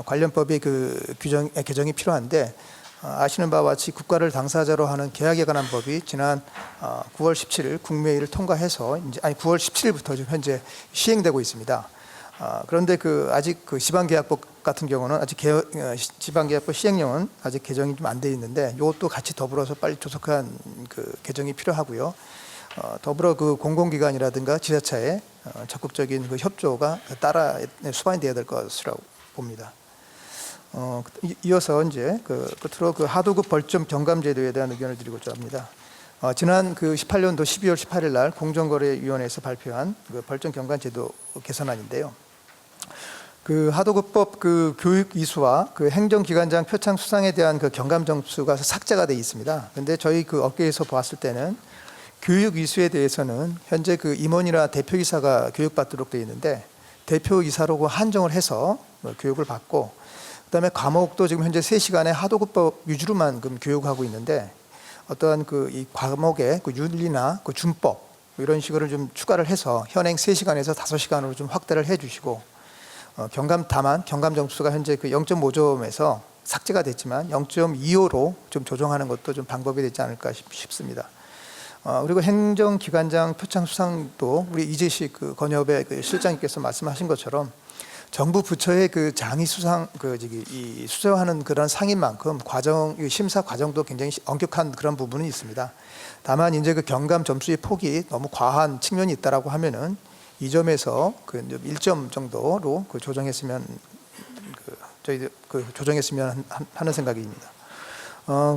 관련 법의 그 개정이 필요한데 아시는 바와 같이 국가를 당사자로 하는 계약에 관한 법이 지난 9월 17일 국무회의를 통과해서 9월 17일부터 지금 현재 시행되고 있습니다. 그런데 그 아직 그 지방계약법 같은 경우는 아직 지방계약법 시행령은 아직 개정이 좀 안 돼 있는데 이것도 같이 더불어서 빨리 조속한 그 개정이 필요하고요. 더불어 그 공공기관이라든가 지자체의 적극적인 그 협조가 따라 수반이 돼야 될 것이라고 봅니다. 이어서 이제 끝으로 그 하도급 벌점 경감제도에 대한 의견을 드리고자 합니다. 지난 그 18년도 12월 18일 날 공정거래위원회에서 발표한 그 벌점 경감제도 개선안인데요. 그 하도급법 그 교육 이수와 그 행정기관장 표창 수상에 대한 그 경감 점수가 삭제가 돼 있습니다. 그런데 저희 그 업계에서 봤을 때는 교육 이수에 대해서는 현재 그 임원이나 대표이사가 교육받도록 되어 있는데 대표이사로 한정을 해서 교육을 받고 그다음에 과목도 지금 현재 3시간에 하도급법 위주로만 교육하고 있는데 어떠한 그 이 과목의 그 윤리나 그 준법 이런 식으로 좀 추가를 해서 현행 3시간에서 5시간으로 좀 확대를 해주시고 다만 경감 점수가 현재 그 0.5점에서 삭제가 됐지만 0.25로 좀 조정하는 것도 좀 방법이 되지 않을까 싶습니다. 그리고 행정기관장 표창 수상도 우리 이재식 그 건협의 그 실장님께서 말씀하신 것처럼 정부 부처의 그 장이 수상 이 수여하는 그런 상인 만큼 심사 과정도 굉장히 엄격한 그런 부분이 있습니다. 다만 이제 그 경감 점수의 폭이 너무 과한 측면이 있다라고 하면은 2점에서 그 1점 정도로 그 조정했으면 저희들 조정했으면 하는 생각입니다.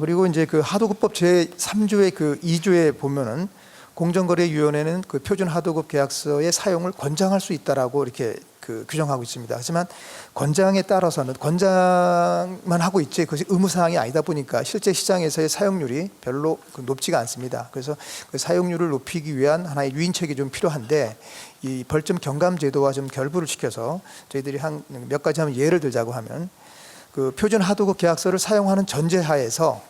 그리고 이제 그 하도급법 제3조의 그 2조에 보면은 공정거래위원회는 그 표준 하도급 계약서의 사용을 권장할 수 있다라고 이렇게 그 규정하고 있습니다. 하지만 권장에 따라서는 권장만 하고 있지 그것이 의무사항이 아니다 보니까 실제 시장에서의 사용률이 별로 높지가 않습니다. 그래서 그 사용률을 높이기 위한 하나의 유인책이 좀 필요한데 이 벌점 경감 제도와 좀 결부를 시켜서 저희들이 한 몇 가지 한번 예를 들자고 하면 그 표준 하도급 계약서를 사용하는 전제하에서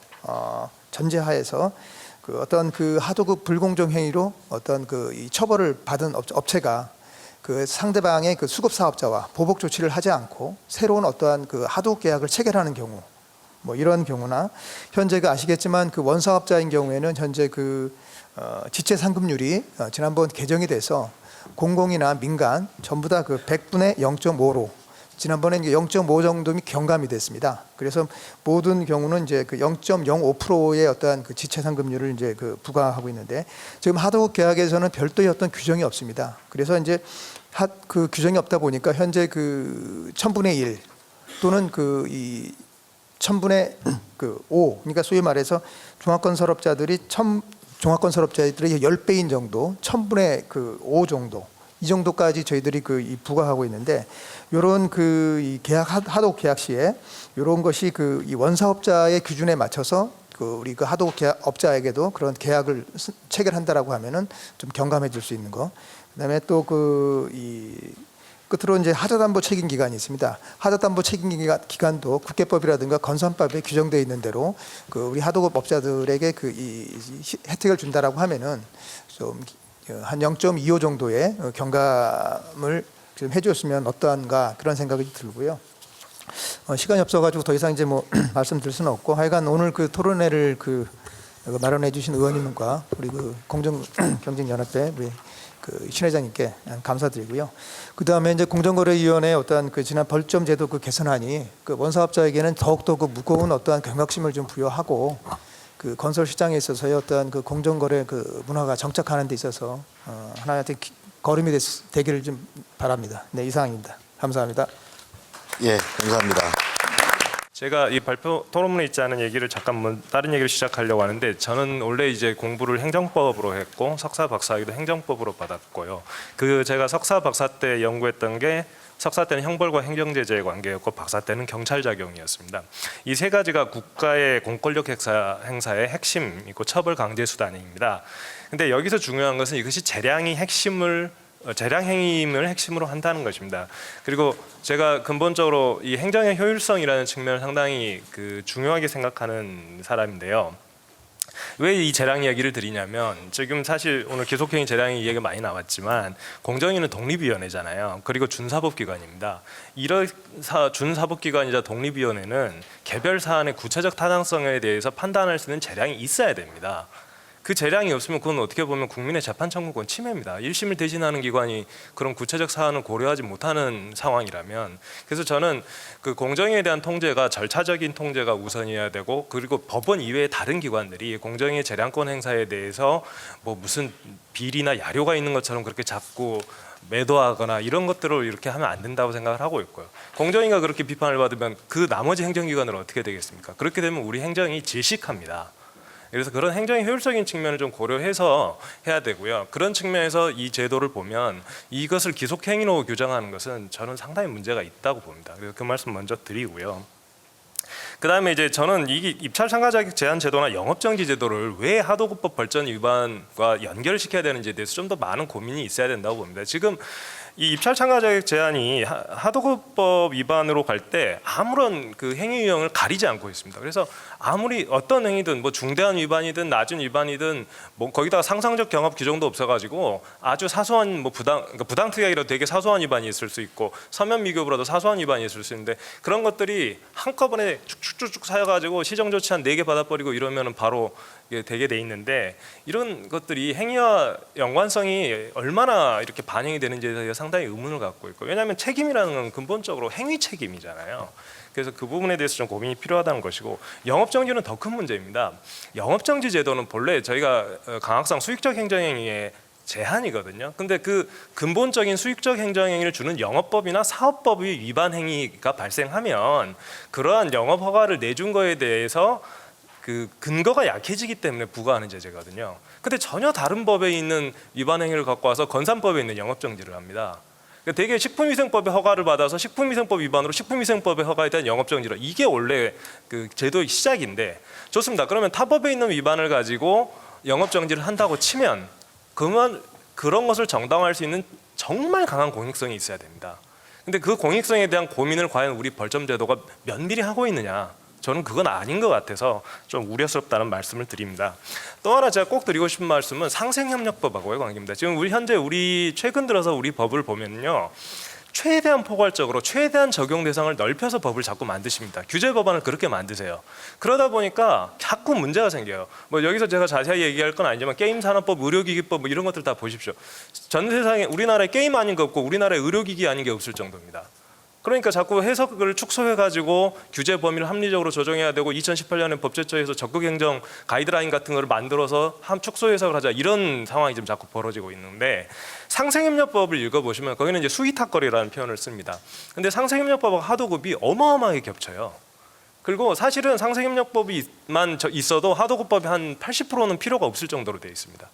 그 어떤 그 하도급 불공정 행위로 어떤 그 이 처벌을 받은 업체가 그 상대방의 그 수급 사업자와 보복 조치를 하지 않고 새로운 어떠한 그 하도급 계약을 체결하는 경우, 뭐 이런 경우나 현재 그 아시겠지만 그 원사업자인 경우에는 현재 그 지체 상급률이 지난번 개정이 돼서 공공이나 민간 전부 다 그 100분의 0.5로 지난번에 이제 0.5 정도면 경감이 됐습니다. 그래서 모든 경우는 이제 그 0.05%의 어떠한 그 지체상금률을 이제 그 부과하고 있는데 지금 하도급 계약에서는 별도의 어떤 규정이 없습니다. 그래서 이제 그 규정이 없다 보니까 현재 그 1000분의 1 또는 그 이 1000분의 그 5, 그러니까 소위 말해서 종합건설업자들이 10배인 정도, 1000분의 그 5 정도, 이 정도까지 저희들이 이 부과하고 있는데, 이런 그 이 계약 하도급 계약 시에 이런 것이 그 이 원사업자의 기준에 맞춰서 우리 그 하도급 계약업자에게도 그런 계약을 체결한다라고 하면은 좀 경감해질 수 있는 거. 그다음에 또 끝으로 이제 하자담보 책임 기간이 있습니다. 하자담보 책임 기간도 국계법이라든가 건선법에 규정되어 있는 대로 우리 하도급 업자들에게 이 혜택을 준다라고 하면은 좀 한 0.25 정도의 경감을 좀 해줬으면 어떠한가 그런 생각이 들고요. 시간이 없어가지고 더 이상 이제 뭐 말씀드릴 수는 없고, 하여간 오늘 그 토론회를 마련해주신 의원님과 우리 공정경쟁연합회 우리 신 회장님께 감사드리고요. 그 다음에 이제 공정거래위원회 어떠한 지난 벌점 제도 개선안이 원사업자에게는 더욱더 무거운 어떠한 경각심을 좀 부여하고 건설 시장에 있어서의 어떠한 공정거래 문화가 정착하는 데 있어서 하나의 걸음이 되기를 좀 바랍니다. 네, 이상입니다. 감사합니다. 예, 감사합니다. 제가 이 발표 토론문에 있지 않은 얘기를 잠깐 다른 얘기를 시작하려고 하는데, 저는 원래 이제 공부를 행정법으로 했고 석사 박사학위도 행정법으로 받았고요. 제가 석사 박사 때 연구했던 게 석사 때는 형벌과 행정제재의 관계였고 박사 때는 경찰 작용이었습니다. 이 세 가지가 국가의 공권력 행사의 핵심이고 처벌 강제 수단입니다. 근데 여기서 중요한 것은 이것이 재량 행위임을 핵심으로 한다는 것입니다. 그리고 제가 근본적으로 이 행정의 효율성이라는 측면을 상당히 중요하게 생각하는 사람인데요. 왜 이 재량 이야기를 드리냐면, 지금 사실 오늘 기속행위 재량 이야기가 많이 나왔지만 공정위는 독립위원회잖아요. 그리고 준사법기관입니다. 이런 준사법기관이자 독립위원회는 개별 사안의 구체적 타당성에 대해서 판단할 수 있는 재량이 있어야 됩니다. 그 재량이 없으면 그건 어떻게 보면 국민의 재판 청구권 침해입니다. 1심을 대신하는 기관이 그런 구체적 사안을 고려하지 못하는 상황이라면, 그래서 저는 공정위에 대한 통제가 절차적인 통제가 우선이어야 되고, 그리고 법원 이외의 다른 기관들이 공정위의 재량권 행사에 대해서 뭐 무슨 비리나 야료가 있는 것처럼 그렇게 자꾸 매도하거나 이런 것들을 이렇게 하면 안 된다고 생각을 하고 있고요. 공정위가 그렇게 비판을 받으면 나머지 행정기관은 어떻게 되겠습니까? 그렇게 되면 우리 행정이 질식합니다. 그래서 그런 행정의 효율적인 측면을 좀 고려해서 해야 되고요. 그런 측면에서 이 제도를 보면 이것을 기속행위로 규정하는 것은 저는 상당히 문제가 있다고 봅니다. 그래서 그 말씀 먼저 드리고요. 그다음에 이제 저는 이 입찰 참가 자격 제한 제도나 영업정지 제도를 왜 하도급법 벌점 위반과 연결시켜야 되는지에 대해서 좀 더 많은 고민이 있어야 된다고 봅니다. 지금 이 입찰 참가 자격 제한이 하도급법 위반으로 갈 때 아무런 행위 유형을 가리지 않고 있습니다. 그래서 아무리 어떤 행위든 뭐 중대한 위반이든 낮은 위반이든 뭐 거기다가 상상적 경합 규정도 없어가지고 아주 사소한 뭐 부당 투약이라도 되게 사소한 위반이 있을 수 있고 서면 미교부라도 사소한 위반이 있을 수 있는데, 그런 것들이 한꺼번에 쭉쭉쭉 쌓여가지고 시정 조치 한 4개 받아버리고 이러면은 바로 되게 돼 있는데, 이런 것들이 행위와 연관성이 얼마나 이렇게 반영이 되는지에 대해서 상당히 의문을 갖고 있고, 왜냐하면 책임이라는 건 근본적으로 행위 책임이잖아요. 그래서 그 부분에 대해서 좀 고민이 필요하다는 것이고, 영업정지는 더 큰 문제입니다. 영업정지 제도는 본래 저희가 강학상 수익적 행정행위의 제한이거든요. 근데 근본적인 수익적 행정행위를 주는 영업법이나 사업법의 위반 행위가 발생하면 그러한 영업 허가를 내준 거에 대해서 근거가 약해지기 때문에 부과하는 제재거든요. 근데 전혀 다른 법에 있는 위반 행위를 갖고 와서 건산법에 있는 영업정지를 합니다. 그러니까 되게 식품위생법의 허가를 받아서 식품위생법 위반으로 식품위생법의 허가에 대한 영업정지를, 이게 원래 제도의 시작인데, 좋습니다. 그러면 타법에 있는 위반을 가지고 영업정지를 한다고 치면 그런 것을 정당화할 수 있는 정말 강한 공익성이 있어야 됩니다. 근데 그 공익성에 대한 고민을 과연 우리 벌점제도가 면밀히 하고 있느냐, 저는 그건 아닌 것 같아서 좀 우려스럽다는 말씀을 드립니다. 또 하나 제가 꼭 드리고 싶은 말씀은 상생협력법하고의 관계입니다. 지금 우리 최근 들어서 우리 법을 보면요, 최대한 포괄적으로 최대한 적용 대상을 넓혀서 법을 자꾸 만드십니다. 규제 법안을 그렇게 만드세요. 그러다 보니까 자꾸 문제가 생겨요. 뭐 여기서 제가 자세히 얘기할 건 아니지만 게임산업법, 의료기기법 뭐 이런 것들 다 보십시오. 전 세상에 우리나라에 게임 아닌 거 없고 우리나라에 의료기기 아닌 게 없을 정도입니다. 그러니까 자꾸 해석을 축소해가지고 규제 범위를 합리적으로 조정해야 되고 2018년에 법제처에서 적극 행정 가이드라인 같은 거를 만들어서 축소 해석을 하자 이런 상황이 지금 자꾸 벌어지고 있는데 상생협력법을 읽어보시면 거기는 이제 수위탁거리라는 표현을 씁니다. 근데 상생협력법하고 하도급이 어마어마하게 겹쳐요. 그리고 사실은 상생협력법이만 있어도 하도급법이 한 80%는 필요가 없을 정도로 되어 있습니다.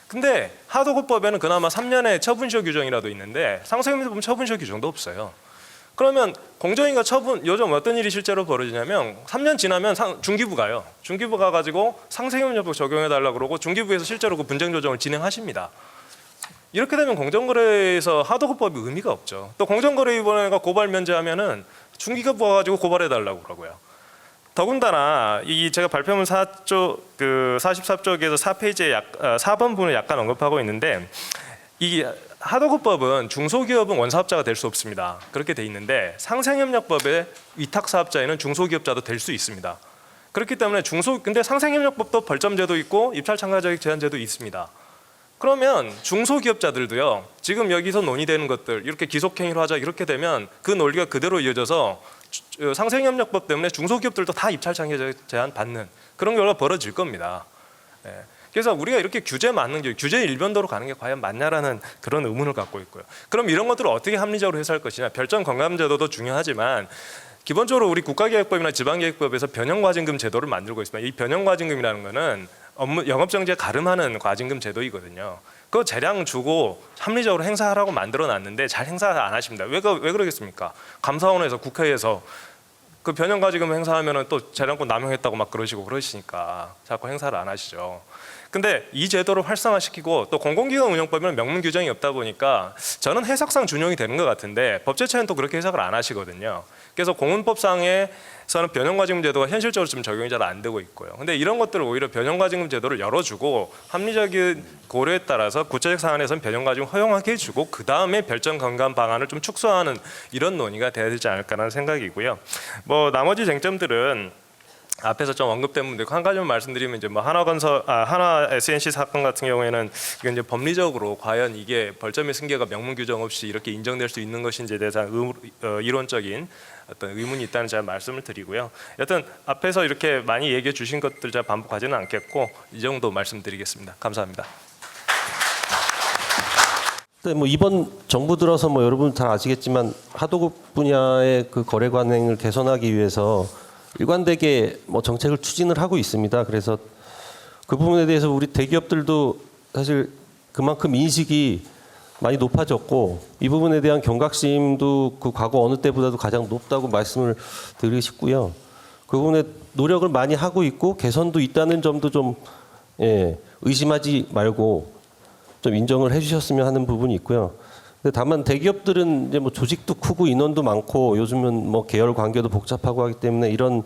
근데 하도급법에는 그나마 3년의 처분시효 규정이라도 있는데 상생협력법은 처분시효 규정도 없어요. 그러면 공정위가 요즘 어떤 일이 실제로 벌어지냐면 3년 지나면 중기부 가요. 중기부 가가지고 상생협력법 적용해달라고 그러고 중기부에서 실제로 그 분쟁 조정을 진행하십니다. 이렇게 되면 공정거래에서 하도급법이 의미가 없죠. 또 공정거래위원회가 고발 면제하면은 중기부 와가지고 고발해달라고 그러고요. 더군다나 이 제가 발표문 4쪽 그 44쪽에서 4페이지에 4번 부분을 약간 언급하고 있는데 이 하도급법은 중소기업은 원사업자가 될 수 없습니다. 그렇게 돼 있는데 상생협력법의 위탁사업자에는 중소기업자도 될 수 있습니다. 그렇기 때문에 근데 상생협력법도 벌점제도 있고 입찰참가자격 제한제도 있습니다. 그러면 중소기업자들도요. 지금 여기서 논의되는 것들 이렇게 기속행위로 하자 이렇게 되면 그 논리가 그대로 이어져서 상생협력법 때문에 중소기업들도 다 입찰참가자격 제한 받는 그런 결과가 벌어질 겁니다. 예. 그래서 우리가 이렇게 규제 일변도로 가는 게 과연 맞냐라는 그런 의문을 갖고 있고요. 그럼 이런 것들을 어떻게 합리적으로 해소할 것이냐. 별점 건강제도도 중요하지만 기본적으로 우리 국가계획법이나 지방계획법에서 변형과징금 제도를 만들고 있습니다. 이 변형과징금이라는 거는 영업정지에 가름하는 과징금 제도이거든요. 그거 재량 주고 합리적으로 행사하라고 만들어놨는데 잘 행사 안 하십니다. 왜 그러겠습니까? 감사원에서 국회에서 그 변형과징금 행사하면은 또 재량권 남용했다고 막 그러시니까 자꾸 행사를 안 하시죠. 근데 이 제도를 활성화시키고 또 공공기관 운영법에는 명문 규정이 없다 보니까 저는 해석상 준용이 되는 것 같은데 법제처는 또 그렇게 해석을 안 하시거든요. 그래서 공문법상에서는 변형과징금 제도가 현실적으로 좀 적용이 잘 안 되고 있고요. 근데 이런 것들을 오히려 변형과징금 제도를 열어주고 합리적인 고려에 따라서 구체적 사안에서는 변형과징금 허용하게 해주고 그 다음에 별점 건강 방안을 좀 축소하는 이런 논의가 돼야 되지 않을까라는 생각이고요. 뭐 나머지 쟁점들은 앞에서 좀 언급된 문제 한 가지만 말씀드리면 이제 뭐 하나 SNC 사건 같은 경우에는 이게 이제 법리적으로 과연 이게 벌점의 승계가 명문 규정 없이 이렇게 인정될 수 있는 것인지에 대해서 이론적인 어떤 의문이 있다는 제가 말씀을 드리고요. 여튼 앞에서 이렇게 많이 얘기해 주신 것들 제가 반복하지는 않겠고 이 정도 말씀드리겠습니다. 감사합니다. 네, 뭐 이번 정부 들어서 뭐 여러분 잘 아시겠지만 하도급 분야의 그 거래 관행을 개선하기 위해서 일관되게 뭐 정책을 추진을 하고 있습니다. 그래서 그 부분에 대해서 우리 대기업들도 사실 그만큼 인식이 많이 높아졌고 이 부분에 대한 경각심도 그 과거 어느 때보다도 가장 높다고 말씀을 드리고 싶고요. 그 부분에 노력을 많이 하고 있고 개선도 있다는 점도 좀 의심하지 말고 좀 인정을 해주셨으면 하는 부분이 있고요. 근데 다만 대기업들은 이제 뭐 조직도 크고 인원도 많고 요즘은 뭐 계열 관계도 복잡하고 하기 때문에 이런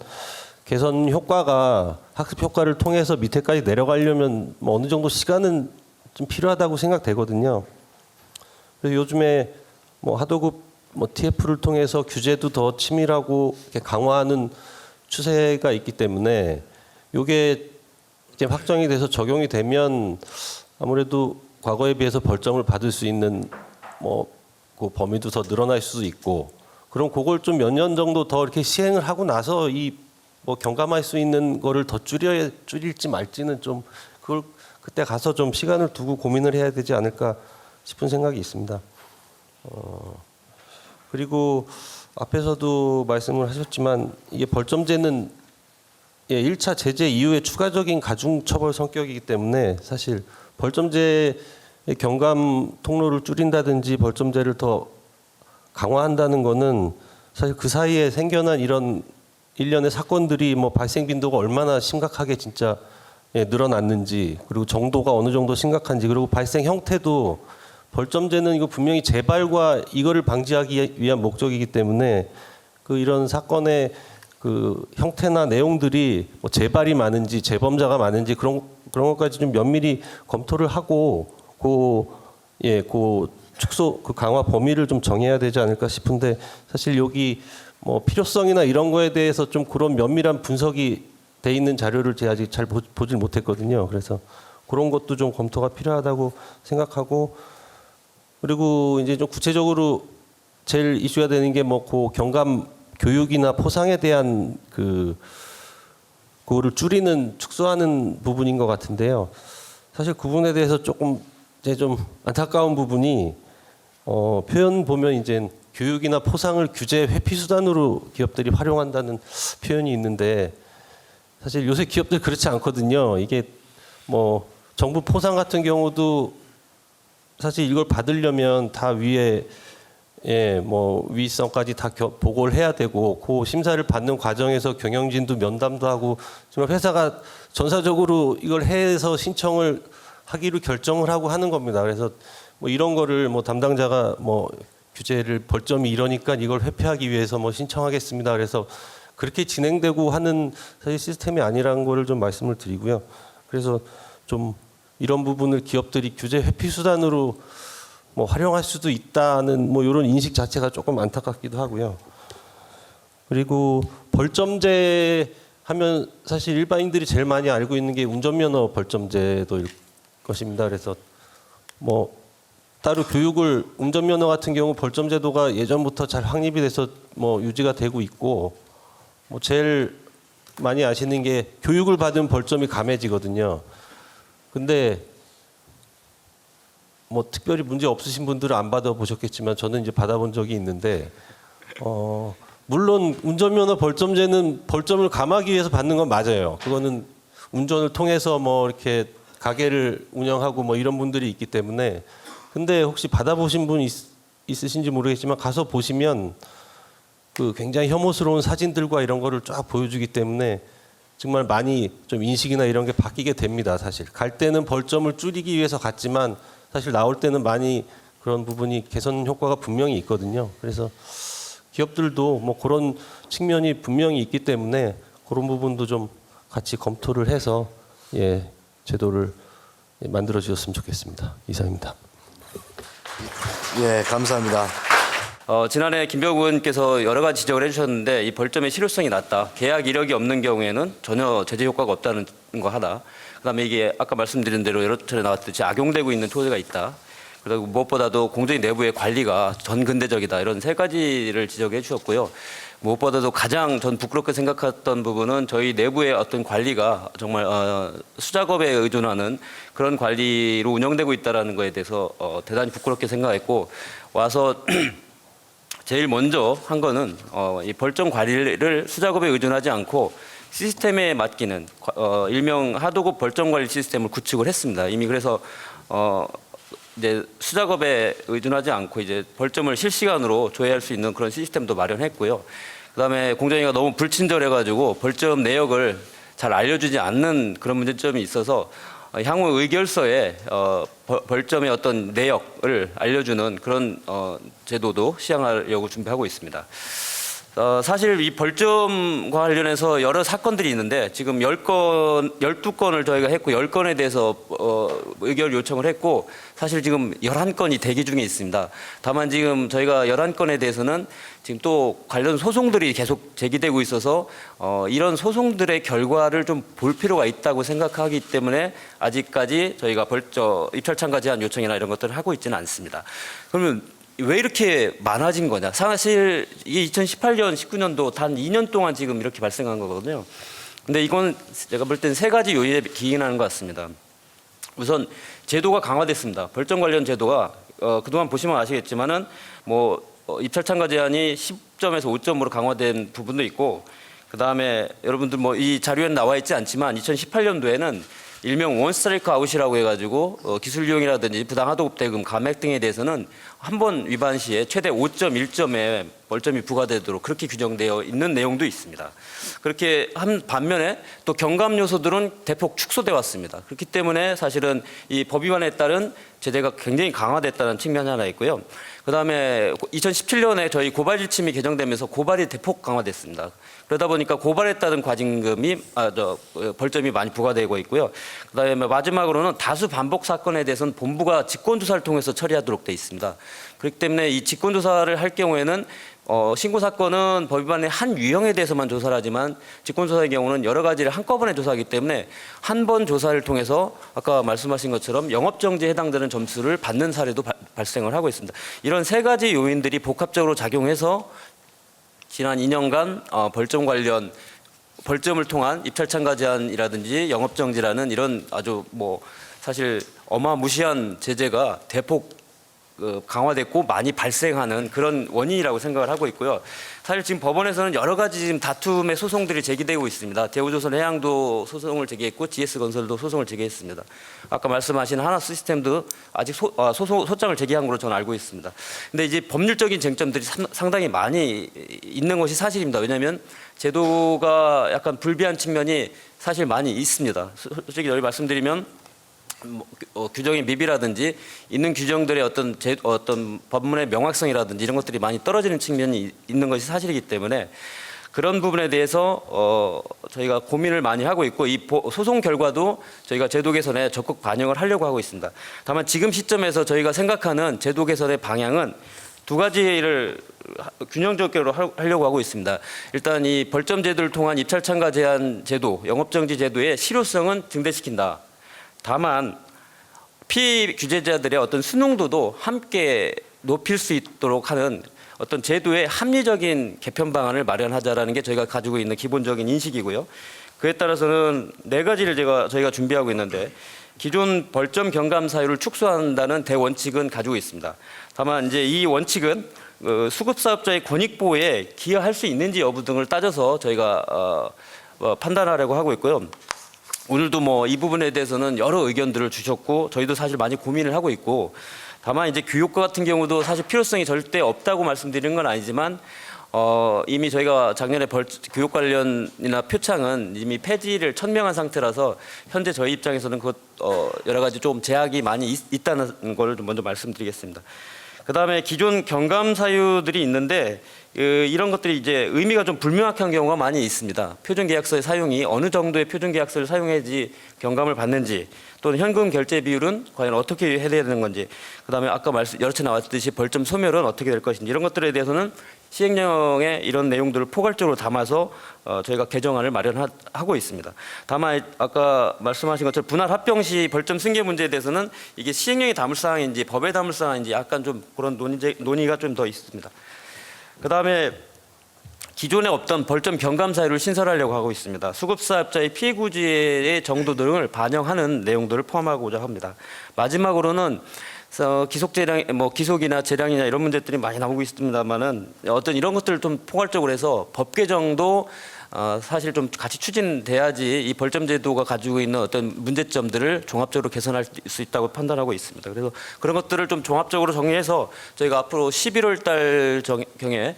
개선 효과가 학습 효과를 통해서 밑에까지 내려가려면 뭐 어느 정도 시간은 좀 필요하다고 생각되거든요. 그래서 요즘에 뭐 하도급 뭐 TF를 통해서 규제도 더 치밀하고 이렇게 강화하는 추세가 있기 때문에 이게 이제 확정이 돼서 적용이 되면 아무래도 과거에 비해서 벌점을 받을 수 있는 뭐 그 범위도 더 늘어날 수도 있고 그럼 그걸 좀 몇 년 정도 더 이렇게 시행을 하고 나서 이 뭐 경감할 수 있는 거를 더 줄일지 말지는 좀 그걸 그때 가서 좀 시간을 두고 고민을 해야 되지 않을까 싶은 생각이 있습니다. 그리고 앞에서도 말씀을 하셨지만 이게 벌점제는 1차 제재 이후에 추가적인 가중처벌 성격이기 때문에 사실 벌점제 경감 통로를 줄인다든지 벌점제를 더 강화한다는 거는 사실 그 사이에 생겨난 이런 일련의 사건들이 뭐 발생 빈도가 얼마나 심각하게 진짜 늘어났는지 그리고 정도가 어느 정도 심각한지 그리고 발생 형태도 벌점제는 이거 분명히 재발과 이거를 방지하기 위한 목적이기 때문에 그 이런 사건의 그 형태나 내용들이 뭐 재발이 많은지 재범자가 많은지 그런 것까지 좀 면밀히 검토를 하고 그 축소 그 강화 범위를 좀 정해야 되지 않을까 싶은데 사실 여기 뭐 필요성이나 이런 거에 대해서 좀 그런 면밀한 분석이 돼 있는 자료를 제가 아직 잘 보질 못했거든요. 그래서 그런 것도 좀 검토가 필요하다고 생각하고 그리고 이제 좀 구체적으로 제일 이슈가 되는 게 뭐 그 경감 교육이나 포상에 대한 그거를 줄이는 축소하는 부분인 것 같은데요. 사실 그 부분에 대해서 조금 이제 좀 안타까운 부분이 표현 보면 이제 교육이나 포상을 규제 회피 수단으로 기업들이 활용한다는 표현이 있는데 사실 요새 기업들 그렇지 않거든요. 이게 뭐 정부 포상 같은 경우도 사실 이걸 받으려면 다 위에 뭐 위성까지 다 보고를 해야 되고 그 심사를 받는 과정에서 경영진도 면담도 하고 정말 회사가 전사적으로 이걸 해서 신청을 하기로 결정을 하고 하는 겁니다. 그래서 뭐 이런 거를 뭐 담당자가 뭐 규제를 벌점이 이러니까 이걸 회피하기 위해서 뭐 신청하겠습니다. 그래서 그렇게 진행되고 하는 사실 시스템이 아니라는 거를 좀 말씀을 드리고요. 그래서 좀 이런 부분을 기업들이 규제 회피 수단으로 뭐 활용할 수도 있다는 뭐 이런 인식 자체가 조금 안타깝기도 하고요. 그리고 벌점제 하면 사실 일반인들이 제일 많이 알고 있는 게 운전면허 벌점제도일 것입니다. 그래서 뭐 따로 교육을 운전면허 같은 경우 벌점제도가 예전부터 잘 확립이 돼서 뭐 유지가 되고 있고 뭐 제일 많이 아시는 게 교육을 받은 벌점이 감해지거든요. 근데 뭐 특별히 문제 없으신 분들은 안 받아보셨겠지만 저는 이제 받아본 적이 있는데 물론 운전면허 벌점제는 벌점을 감하기 위해서 받는 건 맞아요. 그거는 운전을 통해서 뭐 이렇게 가게를 운영하고 뭐 이런 분들이 있기 때문에 근데 혹시 받아보신 분 있으신지 모르겠지만 가서 보시면 그 굉장히 혐오스러운 사진들과 이런 거를 쫙 보여주기 때문에 정말 많이 좀 인식이나 이런 게 바뀌게 됩니다. 사실 갈 때는 벌점을 줄이기 위해서 갔지만 사실 나올 때는 많이 그런 부분이 개선 효과가 분명히 있거든요. 그래서 기업들도 뭐 그런 측면이 분명히 있기 때문에 그런 부분도 좀 같이 검토를 해서 제도를 만들어 주셨으면 좋겠습니다. 이상입니다. 예, 감사합니다. 지난해 김병욱 의원께서 여러 가지 지적을 해주셨는데 이 벌점의 실효성이 낮다. 계약 이력이 없는 경우에는 전혀 제재 효과가 없다는 거 하나. 그다음에 이게 아까 말씀드린 대로 여러 차례 나왔듯이 악용되고 있는 토대가 있다. 그리고 무엇보다도 공정위 내부의 관리가 전근대적이다. 이런 세 가지를 지적해 주셨고요. 무엇보다도 가장 전 부끄럽게 생각했던 부분은 저희 내부의 어떤 관리가 정말 수작업에 의존하는 그런 관리로 운영되고 있다는 거에 대해서 대단히 부끄럽게 생각했고 와서 제일 먼저 한 거는 이 벌점 관리를 수작업에 의존하지 않고 시스템에 맡기는 일명 하도급 벌점 관리 시스템을 구축을 했습니다. 이미 그래서 이제 수작업에 의존하지 않고 이제 벌점을 실시간으로 조회할 수 있는 그런 시스템도 마련했고요. 그다음에 공정위가 너무 불친절해가지고 벌점 내역을 잘 알려주지 않는 그런 문제점이 있어서 향후 의결서에 벌점의 어떤 내역을 알려주는 그런 제도도 시행하려고 준비하고 있습니다. 사실 이 벌점과 관련해서 여러 사건들이 있는데 지금 12건을 저희가 했고 10건에 대해서 의결 요청을 했고 사실 지금 11건이 대기 중에 있습니다. 다만 지금 저희가 11건에 대해서는 지금 또 관련 소송들이 계속 제기되고 있어서 이런 소송들의 결과를 좀 볼 필요가 있다고 생각하기 때문에 아직까지 저희가 입찰 참가 제한 요청이나 이런 것들을 하고 있지는 않습니다. 그러면 왜 이렇게 많아진 거냐? 사실 이게 2018년, 19년도 단 2년 동안 지금 이렇게 발생한 거거든요. 근데 이건 제가 볼 땐 세 가지 요인에 기인하는 것 같습니다. 우선 제도가 강화됐습니다. 벌점 관련 제도가 그동안 보시면 아시겠지만은 뭐 입찰 참가 제한이 10점에서 5점으로 강화된 부분도 있고 그다음에 여러분들 뭐 이 자료에는 나와 있지 않지만 2018년도에는 일명 원 스트라이크 아웃이라고 해가지고 기술 이용이라든지 부당 하도급 대금 감액 등에 대해서는 한 번 위반 시에 최대 5.1점의 벌점이 부과되도록 그렇게 규정되어 있는 내용도 있습니다. 그렇게 한 반면에 또 경감 요소들은 대폭 축소돼 왔습니다. 그렇기 때문에 사실은 이 법 위반에 따른 제재가 굉장히 강화됐다는 측면이 하나 있고요. 그다음에 2017년에 저희 고발 지침이 개정되면서 고발이 대폭 강화됐습니다. 그러다 보니까 고발했다는 과징금이 벌점이 많이 부과되고 있고요. 그다음에 마지막으로는 다수 반복 사건에 대해서는 본부가 직권조사를 통해서 처리하도록 돼 있습니다. 그렇기 때문에 이 직권조사를 할 경우에는 신고 사건은 법 위반의 한 유형에 대해서만 조사를 하지만 직권조사의 경우는 여러 가지를 한꺼번에 조사하기 때문에 한 번 조사를 통해서 아까 말씀하신 것처럼 영업정지에 해당되는 점수를 받는 사례도 발생을 하고 있습니다. 이런 세 가지 요인들이 복합적으로 작용해서 지난 2년간 벌점 관련 벌점을 통한 입찰 참가 제한이라든지 영업정지라는 이런 아주 사실 어마무시한 제재가 대폭 강화됐고 많이 발생하는 그런 원인이라고 생각을 하고 있고요. 사실 지금 법원에서는 여러 가지 지금 다툼의 소송들이 제기되고 있습니다. 대우조선해양도 소송을 제기했고 GS건설도 소송을 제기했습니다. 아까 말씀하신 하나시스템도 아직 소장을 제기한 걸로 저는 알고 있습니다. 근데 이제 법률적인 쟁점들이 상당히 많이 있는 것이 사실입니다. 왜냐하면 제도가 약간 불비한 측면이 사실 많이 있습니다. 솔직히 여기 말씀드리면 규정의 미비라든지 있는 규정들의 어떤 법문의 명확성이라든지 이런 것들이 많이 떨어지는 측면이 있는 것이 사실이기 때문에 그런 부분에 대해서 저희가 고민을 많이 하고 있고 이 소송 결과도 저희가 제도 개선에 적극 반영을 하려고 하고 있습니다. 다만 지금 시점에서 저희가 생각하는 제도 개선의 방향은 두 가지를 균형적으로 하려고 하고 있습니다. 일단 이 벌점 제도를 통한 입찰 참가 제한 제도, 영업정지 제도의 실효성은 증대시킨다. 다만 피규제자들의 어떤 수능도도 함께 높일 수 있도록 하는 어떤 제도의 합리적인 개편 방안을 마련하자라는 게 저희가 가지고 있는 기본적인 인식이고요. 그에 따라서는 네 가지를 저희가 준비하고 있는데 기존 벌점 경감 사유를 축소한다는 대원칙은 가지고 있습니다. 다만 이제 이 원칙은 수급 사업자의 권익 보호에 기여할 수 있는지 여부 등을 따져서 저희가 판단하려고 하고 있고요. 오늘도 이 부분에 대해서는 여러 의견들을 주셨고 저희도 사실 많이 고민을 하고 있고 다만 이제 교육과 같은 경우도 사실 필요성이 절대 없다고 말씀드리는 건 아니지만 이미 저희가 작년에 교육 관련이나 표창은 이미 폐지를 천명한 상태라서 현재 저희 입장에서는 여러 가지 좀 제약이 많이 있다는 걸 먼저 말씀드리겠습니다. 그다음에 기존 경감 사유들이 있는데 이런 것들이 이제 의미가 좀 불명확한 경우가 많이 있습니다. 표준계약서의 사용이 어느 정도의 표준계약서를 사용해야지 경감을 받는지 또는 현금 결제 비율은 과연 어떻게 해야 되는 건지 그다음에 아까 여러 차례 나왔듯이 벌점 소멸은 어떻게 될 것인지 이런 것들에 대해서는 시행령에 이런 내용들을 포괄적으로 담아서 저희가 개정안을 마련하고 있습니다. 다만 아까 말씀하신 것처럼 분할 합병 시 벌점 승계 문제에 대해서는 이게 시행령에 담을 사항인지 법에 담을 사항인지 약간 좀 그런 논의가 좀 더 있습니다. 그다음에 기존에 없던 벌점 경감 사유를 신설하려고 하고 있습니다. 수급사업자의 피해 구제의 정도 등을 반영하는 내용들을 포함하고자 합니다. 마지막으로는 기속이나 재량이나 이런 문제들이 많이 나오고 있습니다만은 어떤 이런 것들을 좀 포괄적으로 해서 법 개정도 사실 좀 같이 추진돼야지 이 벌점 제도가 가지고 있는 어떤 문제점들을 종합적으로 개선할 수 있다고 판단하고 있습니다. 그래서 그런 것들을 좀 종합적으로 정리해서 저희가 앞으로 11월 달 경에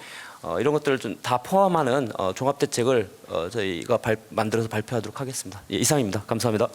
이런 것들을 좀 다 포함하는 종합 대책을 저희가 만들어서 발표하도록 하겠습니다. 예, 이상입니다. 감사합니다.